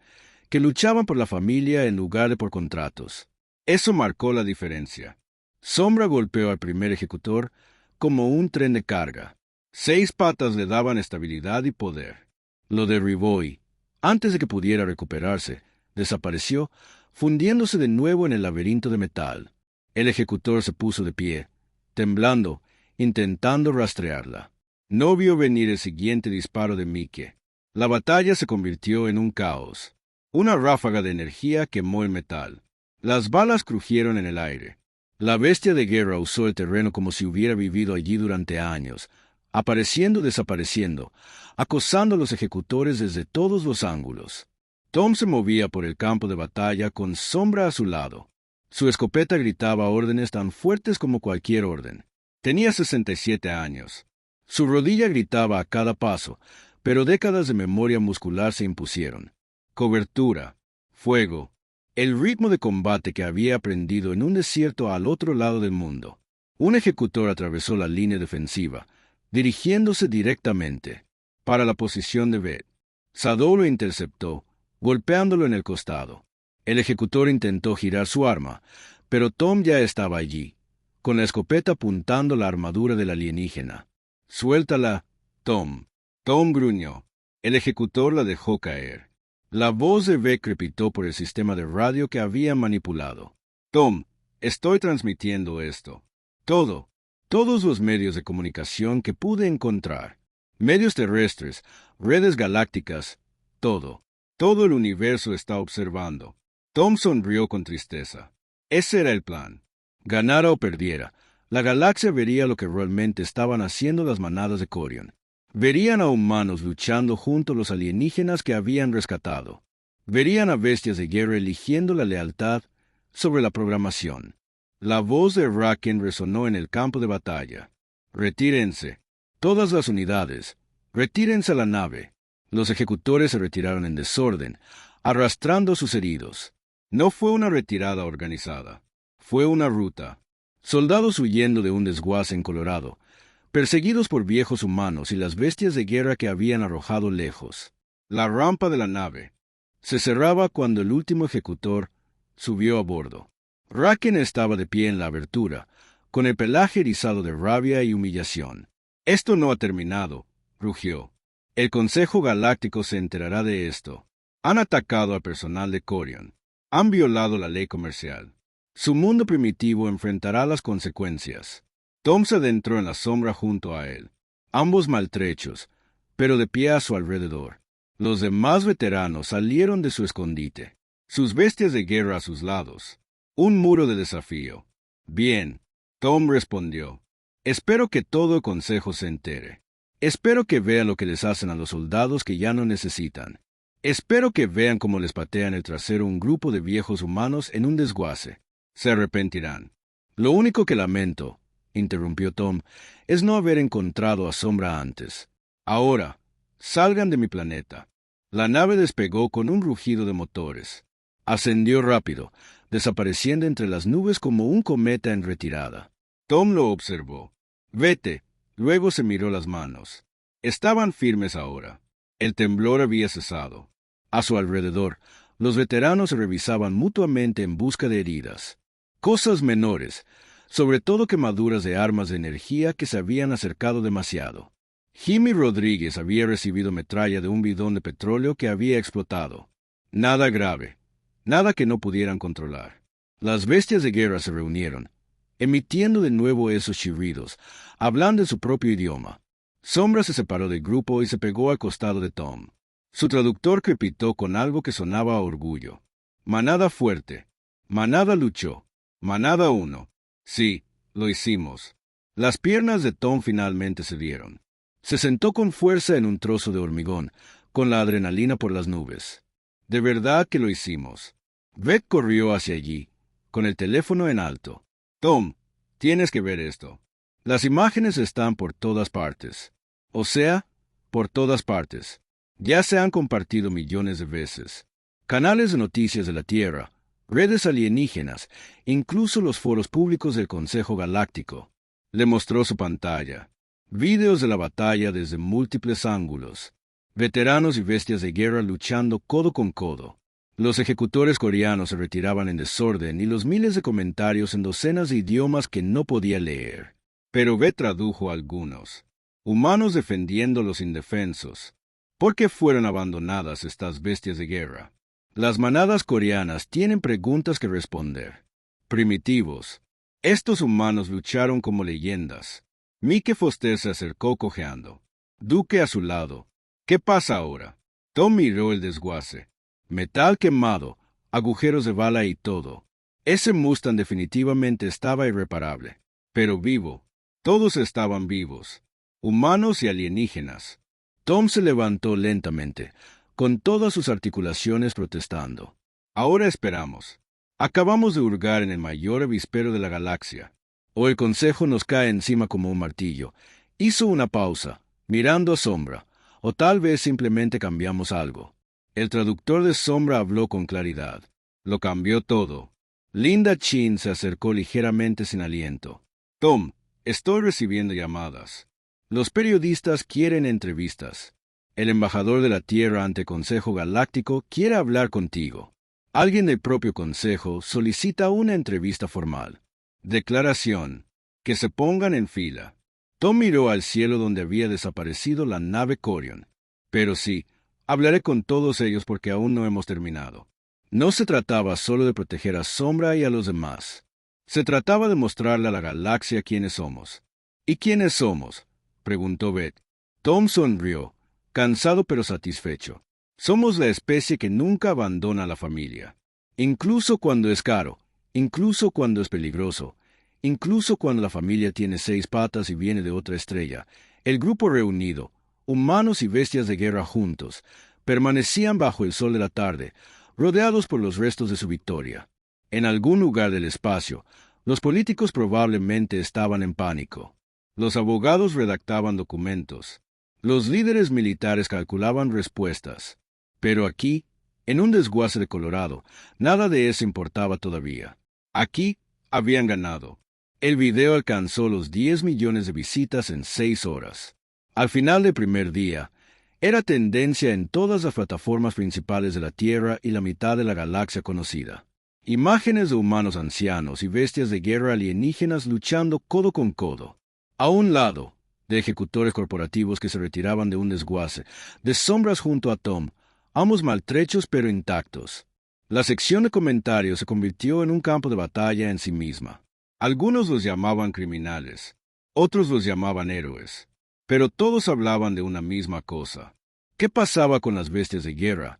[SPEAKER 1] que luchaban por la familia en lugar de por contratos. Eso marcó la diferencia. Sombra golpeó al primer ejecutor como un tren de carga. 6 patas le daban estabilidad y poder. Lo derribó y, antes de que pudiera recuperarse, desapareció, fundiéndose de nuevo en el laberinto de metal. El ejecutor se puso de pie, temblando, intentando rastrearla. No vio venir el siguiente disparo de Mike. La batalla se convirtió en un caos. Una ráfaga de energía quemó el metal. Las balas crujieron en el aire. La bestia de guerra usó el terreno como si hubiera vivido allí durante años, apareciendo y desapareciendo, acosando a los ejecutores desde todos los ángulos. Tom se movía por el campo de batalla con Sombra a su lado. Su escopeta gritaba órdenes tan fuertes como cualquier orden. Tenía 67 años. Su rodilla gritaba a cada paso, pero décadas de memoria muscular se impusieron. Cobertura, fuego, el ritmo de combate que había aprendido en un desierto al otro lado del mundo. Un ejecutor atravesó la línea defensiva, dirigiéndose directamente para la posición de Beth. Sadou lo interceptó, golpeándolo en el costado. El ejecutor intentó girar su arma, pero Tom ya estaba allí, con la escopeta apuntando la armadura del alienígena. «Suéltala, Tom». Tom gruñó. El ejecutor la dejó caer. La voz de Beck crepitó por el sistema de radio que había manipulado. «Tom, estoy transmitiendo esto. Todos los medios de comunicación que pude encontrar. Medios terrestres, redes galácticas, todo el universo está observando». Tom sonrió con tristeza. Ese era el plan. Ganara o perdiera, la galaxia vería lo que realmente estaban haciendo las manadas de Corion. Verían a humanos luchando junto a los alienígenas que habían rescatado. Verían a bestias de guerra eligiendo la lealtad sobre la programación. La voz de Raken resonó en el campo de batalla. «Retírense. Todas las unidades. Retírense a la nave». Los ejecutores se retiraron en desorden, arrastrando sus heridos. No fue una retirada organizada. Fue una ruta. Soldados huyendo de un desguace en Colorado, perseguidos por viejos humanos y las bestias de guerra que habían arrojado lejos. La rampa de la nave se cerraba cuando el último ejecutor subió a bordo. Raken estaba de pie en la abertura, con el pelaje erizado de rabia y humillación. «Esto no ha terminado», rugió. «El Consejo Galáctico se enterará de esto. Han atacado al personal de Corion. Han violado la ley comercial. Su mundo primitivo enfrentará las consecuencias». Tom se adentró en la sombra junto a él, ambos maltrechos, pero de pie a su alrededor. Los demás veteranos salieron de su escondite, sus bestias de guerra a sus lados. Un muro de desafío. «Bien», Tom respondió. «Espero que todo el consejo se entere. Espero que vean lo que les hacen a los soldados que ya no necesitan. Espero que vean cómo les patean el trasero un grupo de viejos humanos en un desguace. Se arrepentirán». «Lo único que lamento», interrumpió Tom, «es no haber encontrado a Sombra antes. Ahora, salgan de mi planeta». La nave despegó con un rugido de motores. Ascendió rápido, desapareciendo entre las nubes como un cometa en retirada. Tom lo observó. «Vete». Luego se miró las manos. Estaban firmes ahora. El temblor había cesado. A su alrededor, los veteranos se revisaban mutuamente en busca de heridas. Cosas menores, sobre todo quemaduras de armas de energía que se habían acercado demasiado. Jimmy Rodríguez había recibido metralla de un bidón de petróleo que había explotado. Nada grave, nada que no pudieran controlar. Las bestias de guerra se reunieron, emitiendo de nuevo esos chirridos, hablando en su propio idioma. Sombra se separó del grupo y se pegó al costado de Tom. Su traductor crepitó con algo que sonaba a orgullo. «Manada fuerte. Manada luchó. Manada 1. Sí, lo hicimos». Las piernas de Tom finalmente cedieron. Se sentó con fuerza en un trozo de hormigón, con la adrenalina por las nubes. «De verdad que lo hicimos». Beth corrió hacia allí, con el teléfono en alto. Tom, tienes que ver esto. Las imágenes están por todas partes. O sea, por todas partes. Ya se han compartido millones de veces. Canales de noticias de la Tierra, redes alienígenas, incluso los foros públicos del Consejo Galáctico. Le mostró su pantalla. Vídeos de la batalla desde múltiples ángulos. Veteranos y bestias de guerra luchando codo con codo. Los ejecutores coreanos se retiraban en desorden y los miles de comentarios en docenas de idiomas que no podía leer. Pero Beth tradujo algunos. Humanos defendiendo a los indefensos. ¿Por qué fueron abandonadas estas bestias de guerra? Las manadas coreanas tienen preguntas que responder. Primitivos. Estos humanos lucharon como leyendas. Mike Foster se acercó cojeando. Duque a su lado. ¿Qué pasa ahora? Tom miró el desguace. Metal quemado, agujeros de bala y todo. Ese Mustang definitivamente estaba irreparable. Pero vivo. Todos estaban vivos. Humanos y alienígenas. Tom se levantó lentamente, con todas sus articulaciones protestando. Ahora esperamos. Acabamos de hurgar en el mayor avispero de la galaxia. O el Consejo nos cae encima como un martillo. Hizo una pausa, mirando a Sombra, o tal vez simplemente cambiamos algo. El traductor de Sombra habló con claridad. Lo cambió todo. Linda Chin se acercó ligeramente sin aliento. Tom, estoy recibiendo llamadas. Los periodistas quieren entrevistas. El embajador de la Tierra ante Consejo Galáctico quiere hablar contigo. Alguien del propio Consejo solicita una entrevista formal. Declaración. Que se pongan en fila. Tom miró al cielo donde había desaparecido la nave Corion. Pero sí, hablaré con todos ellos porque aún no hemos terminado. No se trataba solo de proteger a Sombra y a los demás. Se trataba de mostrarle a la galaxia quiénes somos. ¿Y quiénes somos?, preguntó Beth. Tom sonrió, cansado pero satisfecho. Somos la especie que nunca abandona a la familia. Incluso cuando es caro, incluso cuando es peligroso, incluso cuando la familia tiene 6 patas y viene de otra estrella, el grupo reunido, humanos y bestias de guerra juntos, permanecían bajo el sol de la tarde, rodeados por los restos de su victoria. En algún lugar del espacio, los políticos probablemente estaban en pánico. Los abogados redactaban documentos. Los líderes militares calculaban respuestas. Pero aquí, en un desguace de Colorado, nada de eso importaba todavía. Aquí habían ganado. El video alcanzó los 10 millones de visitas en 6 horas. Al final del primer día, era tendencia en todas las plataformas principales de la Tierra y la mitad de la galaxia conocida. Imágenes de humanos ancianos y bestias de guerra alienígenas luchando codo con codo. A un lado, de ejecutores corporativos que se retiraban de un desguace, de Sombras junto a Tom, ambos maltrechos pero intactos. La sección de comentarios se convirtió en un campo de batalla en sí misma. Algunos los llamaban criminales, otros los llamaban héroes. Pero todos hablaban de una misma cosa. ¿Qué pasaba con las bestias de guerra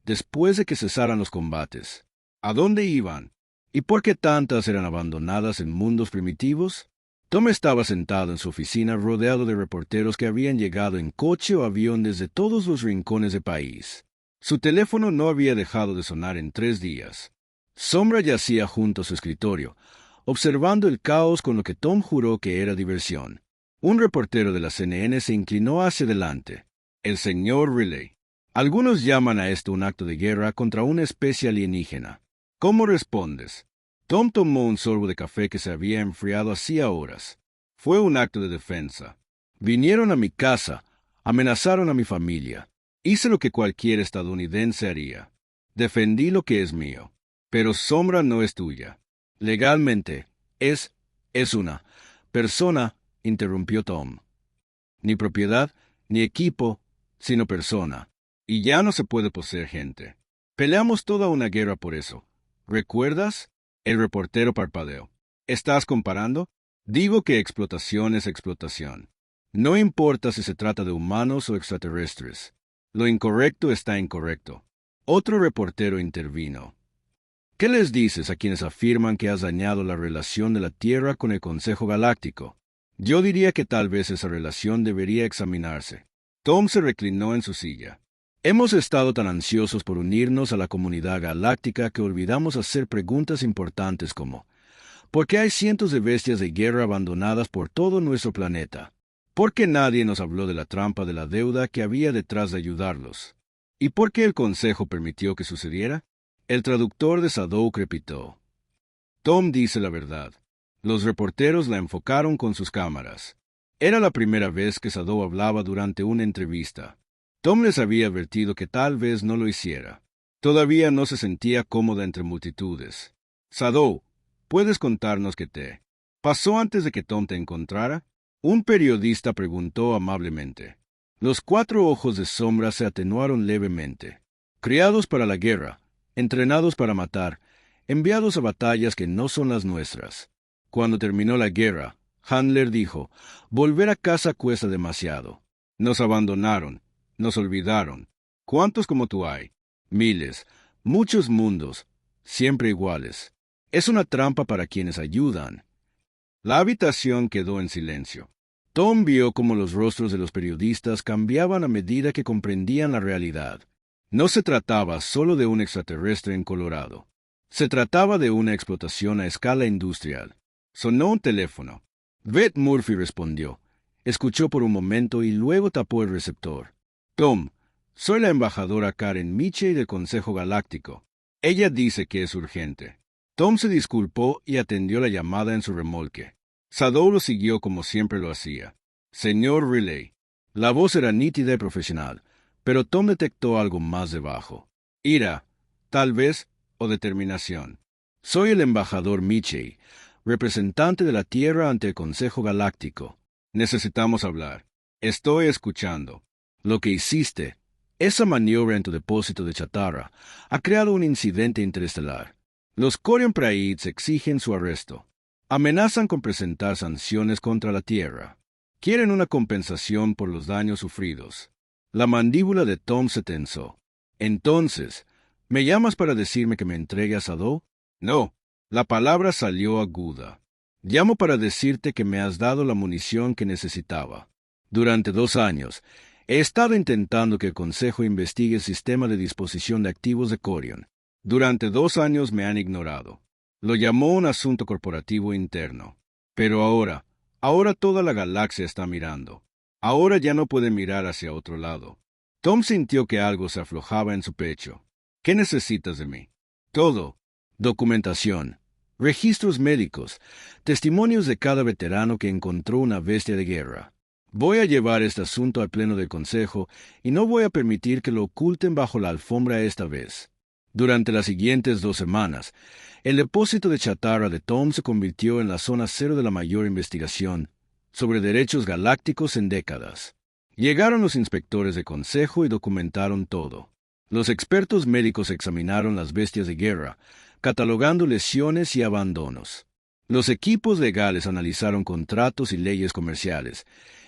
[SPEAKER 1] después de que cesaran los combates? ¿A dónde iban? ¿Y por qué tantas eran abandonadas en mundos primitivos? Tom estaba sentado en su oficina rodeado de reporteros que habían llegado en coche o avión desde todos los rincones del país. Su teléfono no había dejado de sonar en 3 días. Sombra yacía junto a su escritorio, observando el caos con lo que Tom juró que era diversión. Un reportero de la CNN se inclinó hacia adelante. El señor Riley. Algunos llaman a esto un acto de guerra contra una especie alienígena. ¿Cómo respondes? Tom tomó un sorbo de café que se había enfriado hacía horas. Fue un acto de defensa. Vinieron a mi casa, amenazaron a mi familia. Hice lo que cualquier estadounidense haría. Defendí lo que es mío. Pero Sombra no es tuya. Legalmente, es una persona, interrumpió Tom. Ni propiedad, ni equipo, sino persona. Y ya no se puede poseer gente. Peleamos toda una guerra por eso. ¿Recuerdas? El reportero parpadeó. ¿Estás comparando? Digo que explotación es explotación. No importa si se trata de humanos o extraterrestres. Lo incorrecto está incorrecto. Otro reportero intervino. ¿Qué les dices a quienes afirman que has dañado la relación de la Tierra con el Consejo Galáctico? Yo diría que tal vez esa relación debería examinarse. Tom se reclinó en su silla. Hemos estado tan ansiosos por unirnos a la comunidad galáctica que olvidamos hacer preguntas importantes como ¿por qué hay cientos de bestias de guerra abandonadas por todo nuestro planeta? ¿Por qué nadie nos habló de la trampa de la deuda que había detrás de ayudarlos? ¿Y por qué el Consejo permitió que sucediera? El traductor de Sadow crepitó. Tom dice la verdad. Los reporteros la enfocaron con sus cámaras. Era la primera vez que Sadow hablaba durante una entrevista. Tom les había advertido que tal vez no lo hiciera. Todavía no se sentía cómoda entre multitudes. Sadow, ¿puedes contarnos qué te pasó antes de que Tom te encontrara? Un periodista preguntó amablemente. Los 4 ojos de sombra se atenuaron levemente. Criados para la guerra, entrenados para matar, enviados a batallas que no son las nuestras. Cuando terminó la guerra, Handler dijo, volver a casa cuesta demasiado. Nos abandonaron, nos olvidaron. ¿Cuántos como tú hay? Miles, muchos mundos, siempre iguales. Es una trampa para quienes ayudan. La habitación quedó en silencio. Tom vio cómo los rostros de los periodistas cambiaban a medida que comprendían la realidad. No se trataba solo de un extraterrestre en Colorado. Se trataba de una explotación a escala industrial. Sonó un teléfono. Beth Murphy respondió. Escuchó por un momento y luego tapó el receptor. Tom, soy la embajadora Karen Miche del Consejo Galáctico. Ella dice que es urgente. Tom se disculpó y atendió la llamada en su remolque. Sadow lo siguió como siempre lo hacía. Señor Riley. La voz era nítida y profesional, pero Tom detectó algo más debajo. Ira, tal vez, o determinación. Soy el embajador Miche, representante de la Tierra ante el Consejo Galáctico. Necesitamos hablar. Estoy escuchando. Lo que hiciste, esa maniobra en tu depósito de chatarra, ha creado un incidente interestelar. Los Corian Praids exigen su arresto. Amenazan con presentar sanciones contra la Tierra. Quieren una compensación por los daños sufridos. La mandíbula de Tom se tensó. Entonces, ¿me llamas para decirme que me entregue a Sadow? No. La palabra salió aguda. Llamo para decirte que me has dado la munición que necesitaba. Durante 2 años, he estado intentando que el Consejo investigue el sistema de disposición de activos de Corian. Durante 2 años me han ignorado. Lo llamó un asunto corporativo interno. Pero ahora toda la galaxia está mirando. Ahora ya no puede mirar hacia otro lado. Tom sintió que algo se aflojaba en su pecho. ¿Qué necesitas de mí? Todo. Documentación, registros médicos, testimonios de cada veterano que encontró una bestia de guerra. Voy a llevar este asunto al Pleno del Consejo y no voy a permitir que lo oculten bajo la alfombra esta vez. Durante las siguientes 2 semanas, el depósito de chatarra de Tom se convirtió en la zona cero de la mayor investigación sobre derechos galácticos en décadas. Llegaron los inspectores de consejo y documentaron todo. Los expertos médicos examinaron las bestias de guerra, catalogando lesiones y abandonos. Los equipos legales analizaron contratos y leyes comerciales,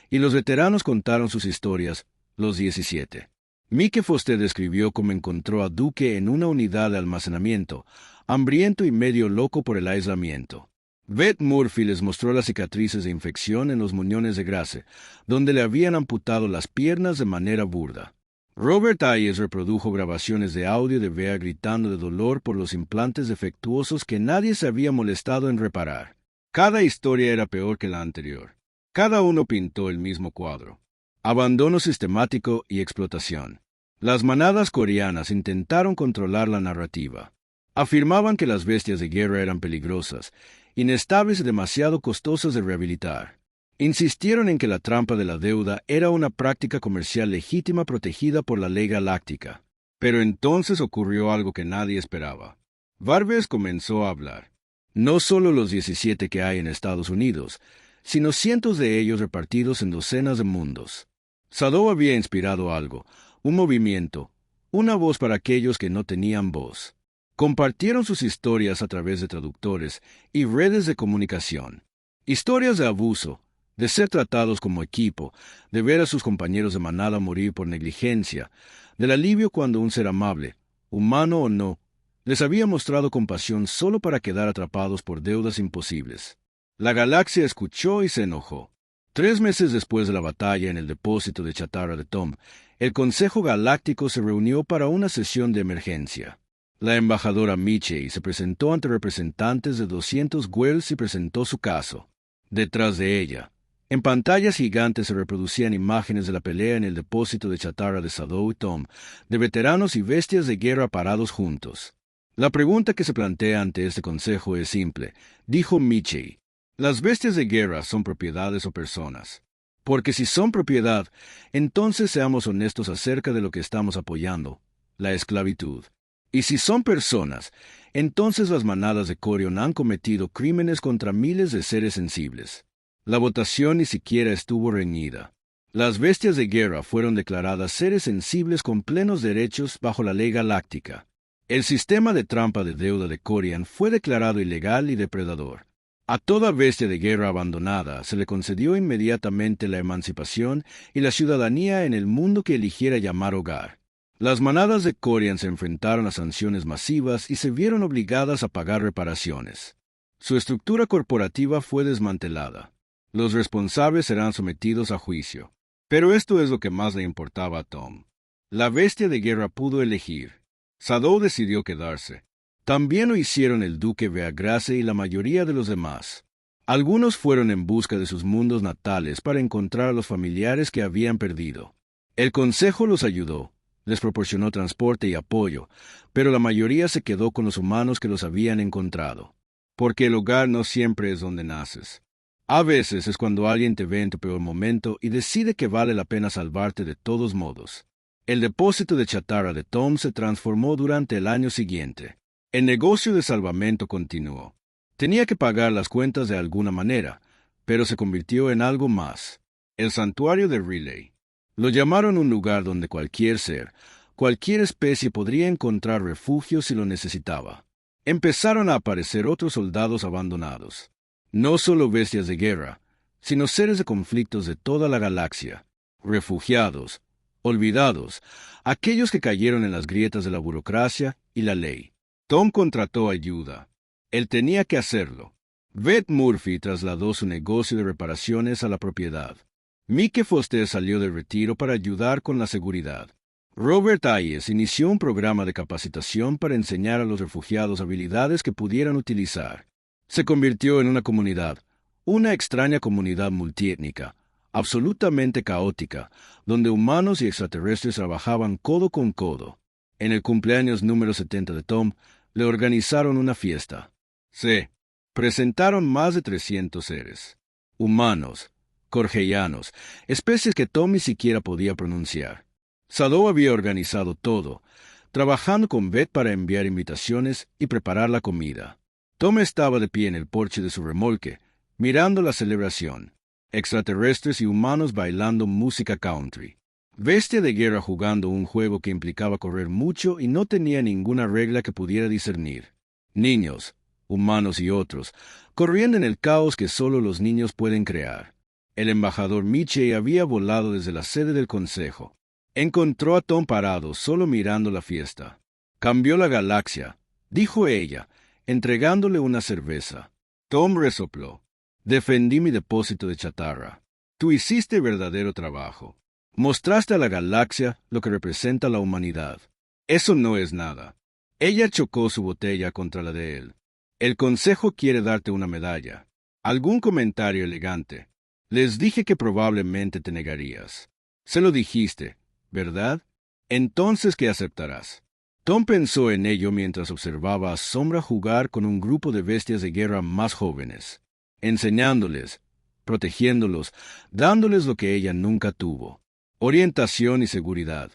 [SPEAKER 1] y los veteranos contaron sus historias, los 17. Mike Foster describió cómo encontró a Duke en una unidad de almacenamiento, hambriento y medio loco por el aislamiento. Beth Murphy les mostró las cicatrices de infección en los muñones de Grace, donde le habían amputado las piernas de manera burda. Robert Ayers reprodujo grabaciones de audio de Bea gritando de dolor por los implantes defectuosos que nadie se había molestado en reparar. Cada historia era peor que la anterior. Cada uno pintó el mismo cuadro. Abandono sistemático y explotación. Las manadas coreanas intentaron controlar la narrativa. Afirmaban que las bestias de guerra eran peligrosas, inestables y demasiado costosas de rehabilitar. Insistieron en que la trampa de la deuda era una práctica comercial legítima protegida por la ley galáctica. Pero entonces ocurrió algo que nadie esperaba. Varves comenzó a hablar. No solo los 17 que hay en Estados Unidos, sino cientos de ellos repartidos en docenas de mundos. Sadow había inspirado algo, un movimiento, una voz para aquellos que no tenían voz. Compartieron sus historias a través de traductores y redes de comunicación. Historias de abuso, de ser tratados como equipo, de ver a sus compañeros de manada morir por negligencia, del alivio cuando un ser amable, humano o no, les había mostrado compasión solo para quedar atrapados por deudas imposibles. La galaxia escuchó y se enojó. 3 meses después de la batalla en el depósito de chatarra de Tom, El Consejo Galáctico se reunió para una sesión de emergencia. La embajadora Michei se presentó ante representantes de 200 Gwels y presentó su caso. Detrás de ella, en pantallas gigantes se reproducían imágenes de la pelea en el depósito de chatarra de Shadow y Tom, de veteranos y bestias de guerra parados juntos. La pregunta que se plantea ante este consejo es simple, dijo Michei. ¿Las bestias de guerra son propiedades o personas? Porque si son propiedad, entonces seamos honestos acerca de lo que estamos apoyando, la esclavitud. Y si son personas, entonces las manadas de Corion han cometido crímenes contra miles de seres sensibles. La votación ni siquiera estuvo reñida. Las bestias de guerra fueron declaradas seres sensibles con plenos derechos bajo la ley galáctica. El sistema de trampa de deuda de Corian fue declarado ilegal y depredador. A toda bestia de guerra abandonada se le concedió inmediatamente la emancipación y la ciudadanía en el mundo que eligiera llamar hogar. Las manadas de Corian se enfrentaron a sanciones masivas y se vieron obligadas a pagar reparaciones. Su estructura corporativa fue desmantelada. Los responsables serán sometidos a juicio. Pero esto es lo que más le importaba a Tom. La bestia de guerra pudo elegir. Shadow decidió quedarse. También lo hicieron el duque Beagrace y la mayoría de los demás. Algunos fueron en busca de sus mundos natales para encontrar a los familiares que habían perdido. El consejo los ayudó. Les proporcionó transporte y apoyo, pero la mayoría se quedó con los humanos que los habían encontrado. Porque el hogar no siempre es donde naces. A veces es cuando alguien te ve en tu peor momento y decide que vale la pena salvarte de todos modos. El depósito de chatarra de Tom se transformó durante el año siguiente. El negocio de salvamento continuó. Tenía que pagar las cuentas de alguna manera, pero se convirtió en algo más. El santuario de Relay. Lo llamaron un lugar donde cualquier ser, cualquier especie podría encontrar refugio si lo necesitaba. Empezaron a aparecer otros soldados abandonados. No solo bestias de guerra, sino seres de conflictos de toda la galaxia. Refugiados, olvidados, aquellos que cayeron en las grietas de la burocracia y la ley. Tom contrató ayuda. Él tenía que hacerlo. Beth Murphy trasladó su negocio de reparaciones a la propiedad. Mike Foster salió del retiro para ayudar con la seguridad. Robert Ayes inició un programa de capacitación para enseñar a los refugiados habilidades que pudieran utilizar. Se convirtió en una comunidad, una extraña comunidad multiétnica, absolutamente caótica, donde humanos y extraterrestres trabajaban codo con codo. En el cumpleaños número 70 de Tom, le organizaron una fiesta. Se presentaron más de 300 seres. Humanos, corgeyanos, especies que Tom ni siquiera podía pronunciar. Shadow había organizado todo, trabajando con Beth para enviar invitaciones y preparar la comida. Tom estaba de pie en el porche de su remolque, mirando la celebración. Extraterrestres y humanos bailando música country. Bestia de guerra jugando un juego que implicaba correr mucho y no tenía ninguna regla que pudiera discernir. Niños, humanos y otros, corriendo en el caos que solo los niños pueden crear. El embajador Michei había volado desde la sede del consejo. Encontró a Tom parado, solo mirando la fiesta. Cambió la galaxia, dijo ella, entregándole una cerveza. Tom resopló. Defendí mi depósito de chatarra. Tú hiciste verdadero trabajo. Mostraste a la galaxia lo que representa la humanidad. Eso no es nada. Ella chocó su botella contra la de él. El consejo quiere darte una medalla. Algún comentario elegante. Les dije que probablemente te negarías. Se lo dijiste, ¿verdad? Entonces, ¿qué aceptarás? Tom pensó en ello mientras observaba a Sombra jugar con un grupo de bestias de guerra más jóvenes, enseñándoles, protegiéndolos, dándoles lo que ella nunca tuvo: orientación y seguridad.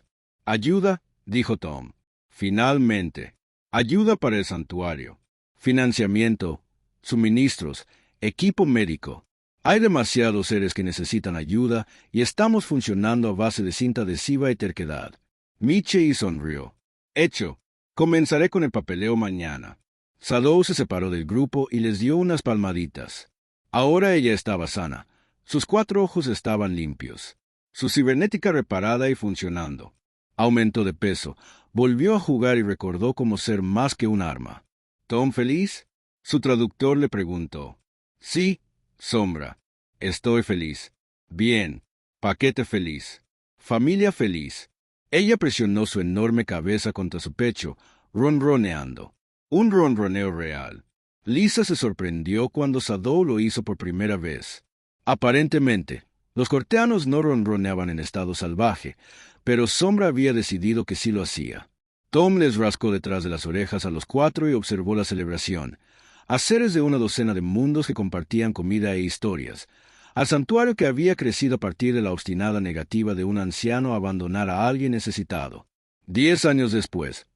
[SPEAKER 1] Ayuda, dijo Tom. Finalmente, ayuda para el santuario, financiamiento, suministros, equipo médico. Hay demasiados seres que necesitan ayuda y estamos funcionando a base de cinta adhesiva y terquedad. Michei sonrió. Hecho. Comenzaré con el papeleo mañana. Shadow se separó del grupo y les dio unas palmaditas. Ahora ella estaba sana. Sus 4 ojos estaban limpios. Su cibernética reparada y funcionando. Aumentó de peso. Volvió a jugar y recordó cómo ser más que un arma. ¿Tom feliz? Su traductor le preguntó. Sí, Sombra. Estoy feliz. Bien. Paquete feliz. Familia feliz. Ella presionó su enorme cabeza contra su pecho, ronroneando. Un ronroneo real. Lisa se sorprendió cuando Sadou lo hizo por primera vez. Aparentemente, los corteanos no ronroneaban en estado salvaje, pero Sombra había decidido que sí lo hacía. Tom les rascó detrás de las orejas a los cuatro y observó la celebración, a seres de una docena de mundos que compartían comida e historias, al santuario que había crecido a partir de la obstinada negativa de un anciano a abandonar a alguien necesitado. 10 años después,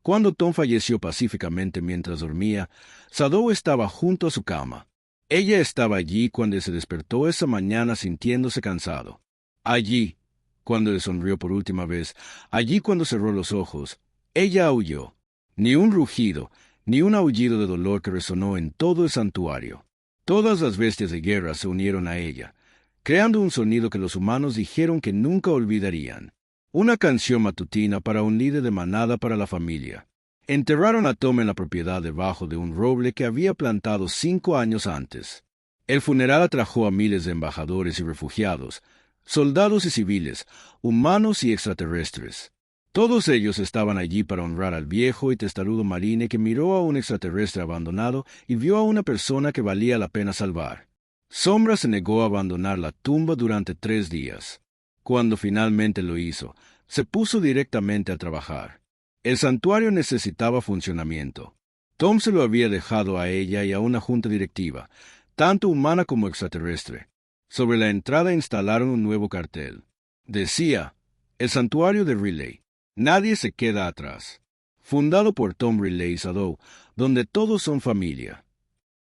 [SPEAKER 1] cuando Tom falleció pacíficamente mientras dormía, Sadou estaba junto a su cama. Ella estaba allí cuando se despertó esa mañana sintiéndose cansado. Allí, cuando le sonrió por última vez, allí cuando cerró los ojos, ella aulló. Ni un rugido, ni un aullido de dolor que resonó en todo el santuario. Todas las bestias de guerra se unieron a ella, creando un sonido que los humanos dijeron que nunca olvidarían. Una canción matutina para un líder de manada para la familia. Enterraron a Tom en la propiedad debajo de un roble que había plantado 5 años antes. El funeral atrajo a miles de embajadores y refugiados, soldados y civiles, humanos y extraterrestres. Todos ellos estaban allí para honrar al viejo y testarudo marine que miró a un extraterrestre abandonado y vio a una persona que valía la pena salvar. Sombra se negó a abandonar la tumba durante 3 días. Cuando finalmente lo hizo, se puso directamente a trabajar. El santuario necesitaba funcionamiento. Tom se lo había dejado a ella y a una junta directiva, tanto humana como extraterrestre. Sobre la entrada instalaron un nuevo cartel. Decía, el santuario de Relay. Nadie se queda atrás. Fundado por Tom Relay y Sadou, donde todos son familia.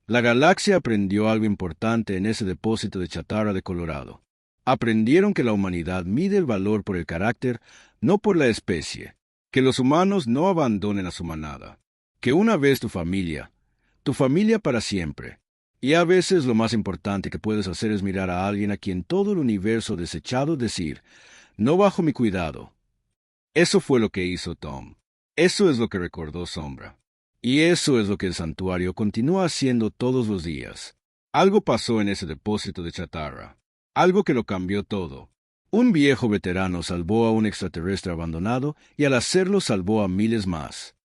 [SPEAKER 1] La galaxia aprendió algo importante en ese depósito de chatarra de Colorado. Aprendieron que la humanidad mide el valor por el carácter, no por la especie. Que los humanos no abandonen a su manada. Que una vez tu familia para siempre. Y a veces lo más importante que puedes hacer es mirar a alguien a quien todo el universo ha desechado decir, no bajo mi cuidado. Eso fue lo que hizo Tom. Eso es lo que recordó Sombra. Y eso es lo que el santuario continúa haciendo todos los días. Algo pasó en ese depósito de chatarra. Algo que lo cambió todo. Un viejo veterano salvó a un extraterrestre abandonado y al hacerlo salvó a miles más.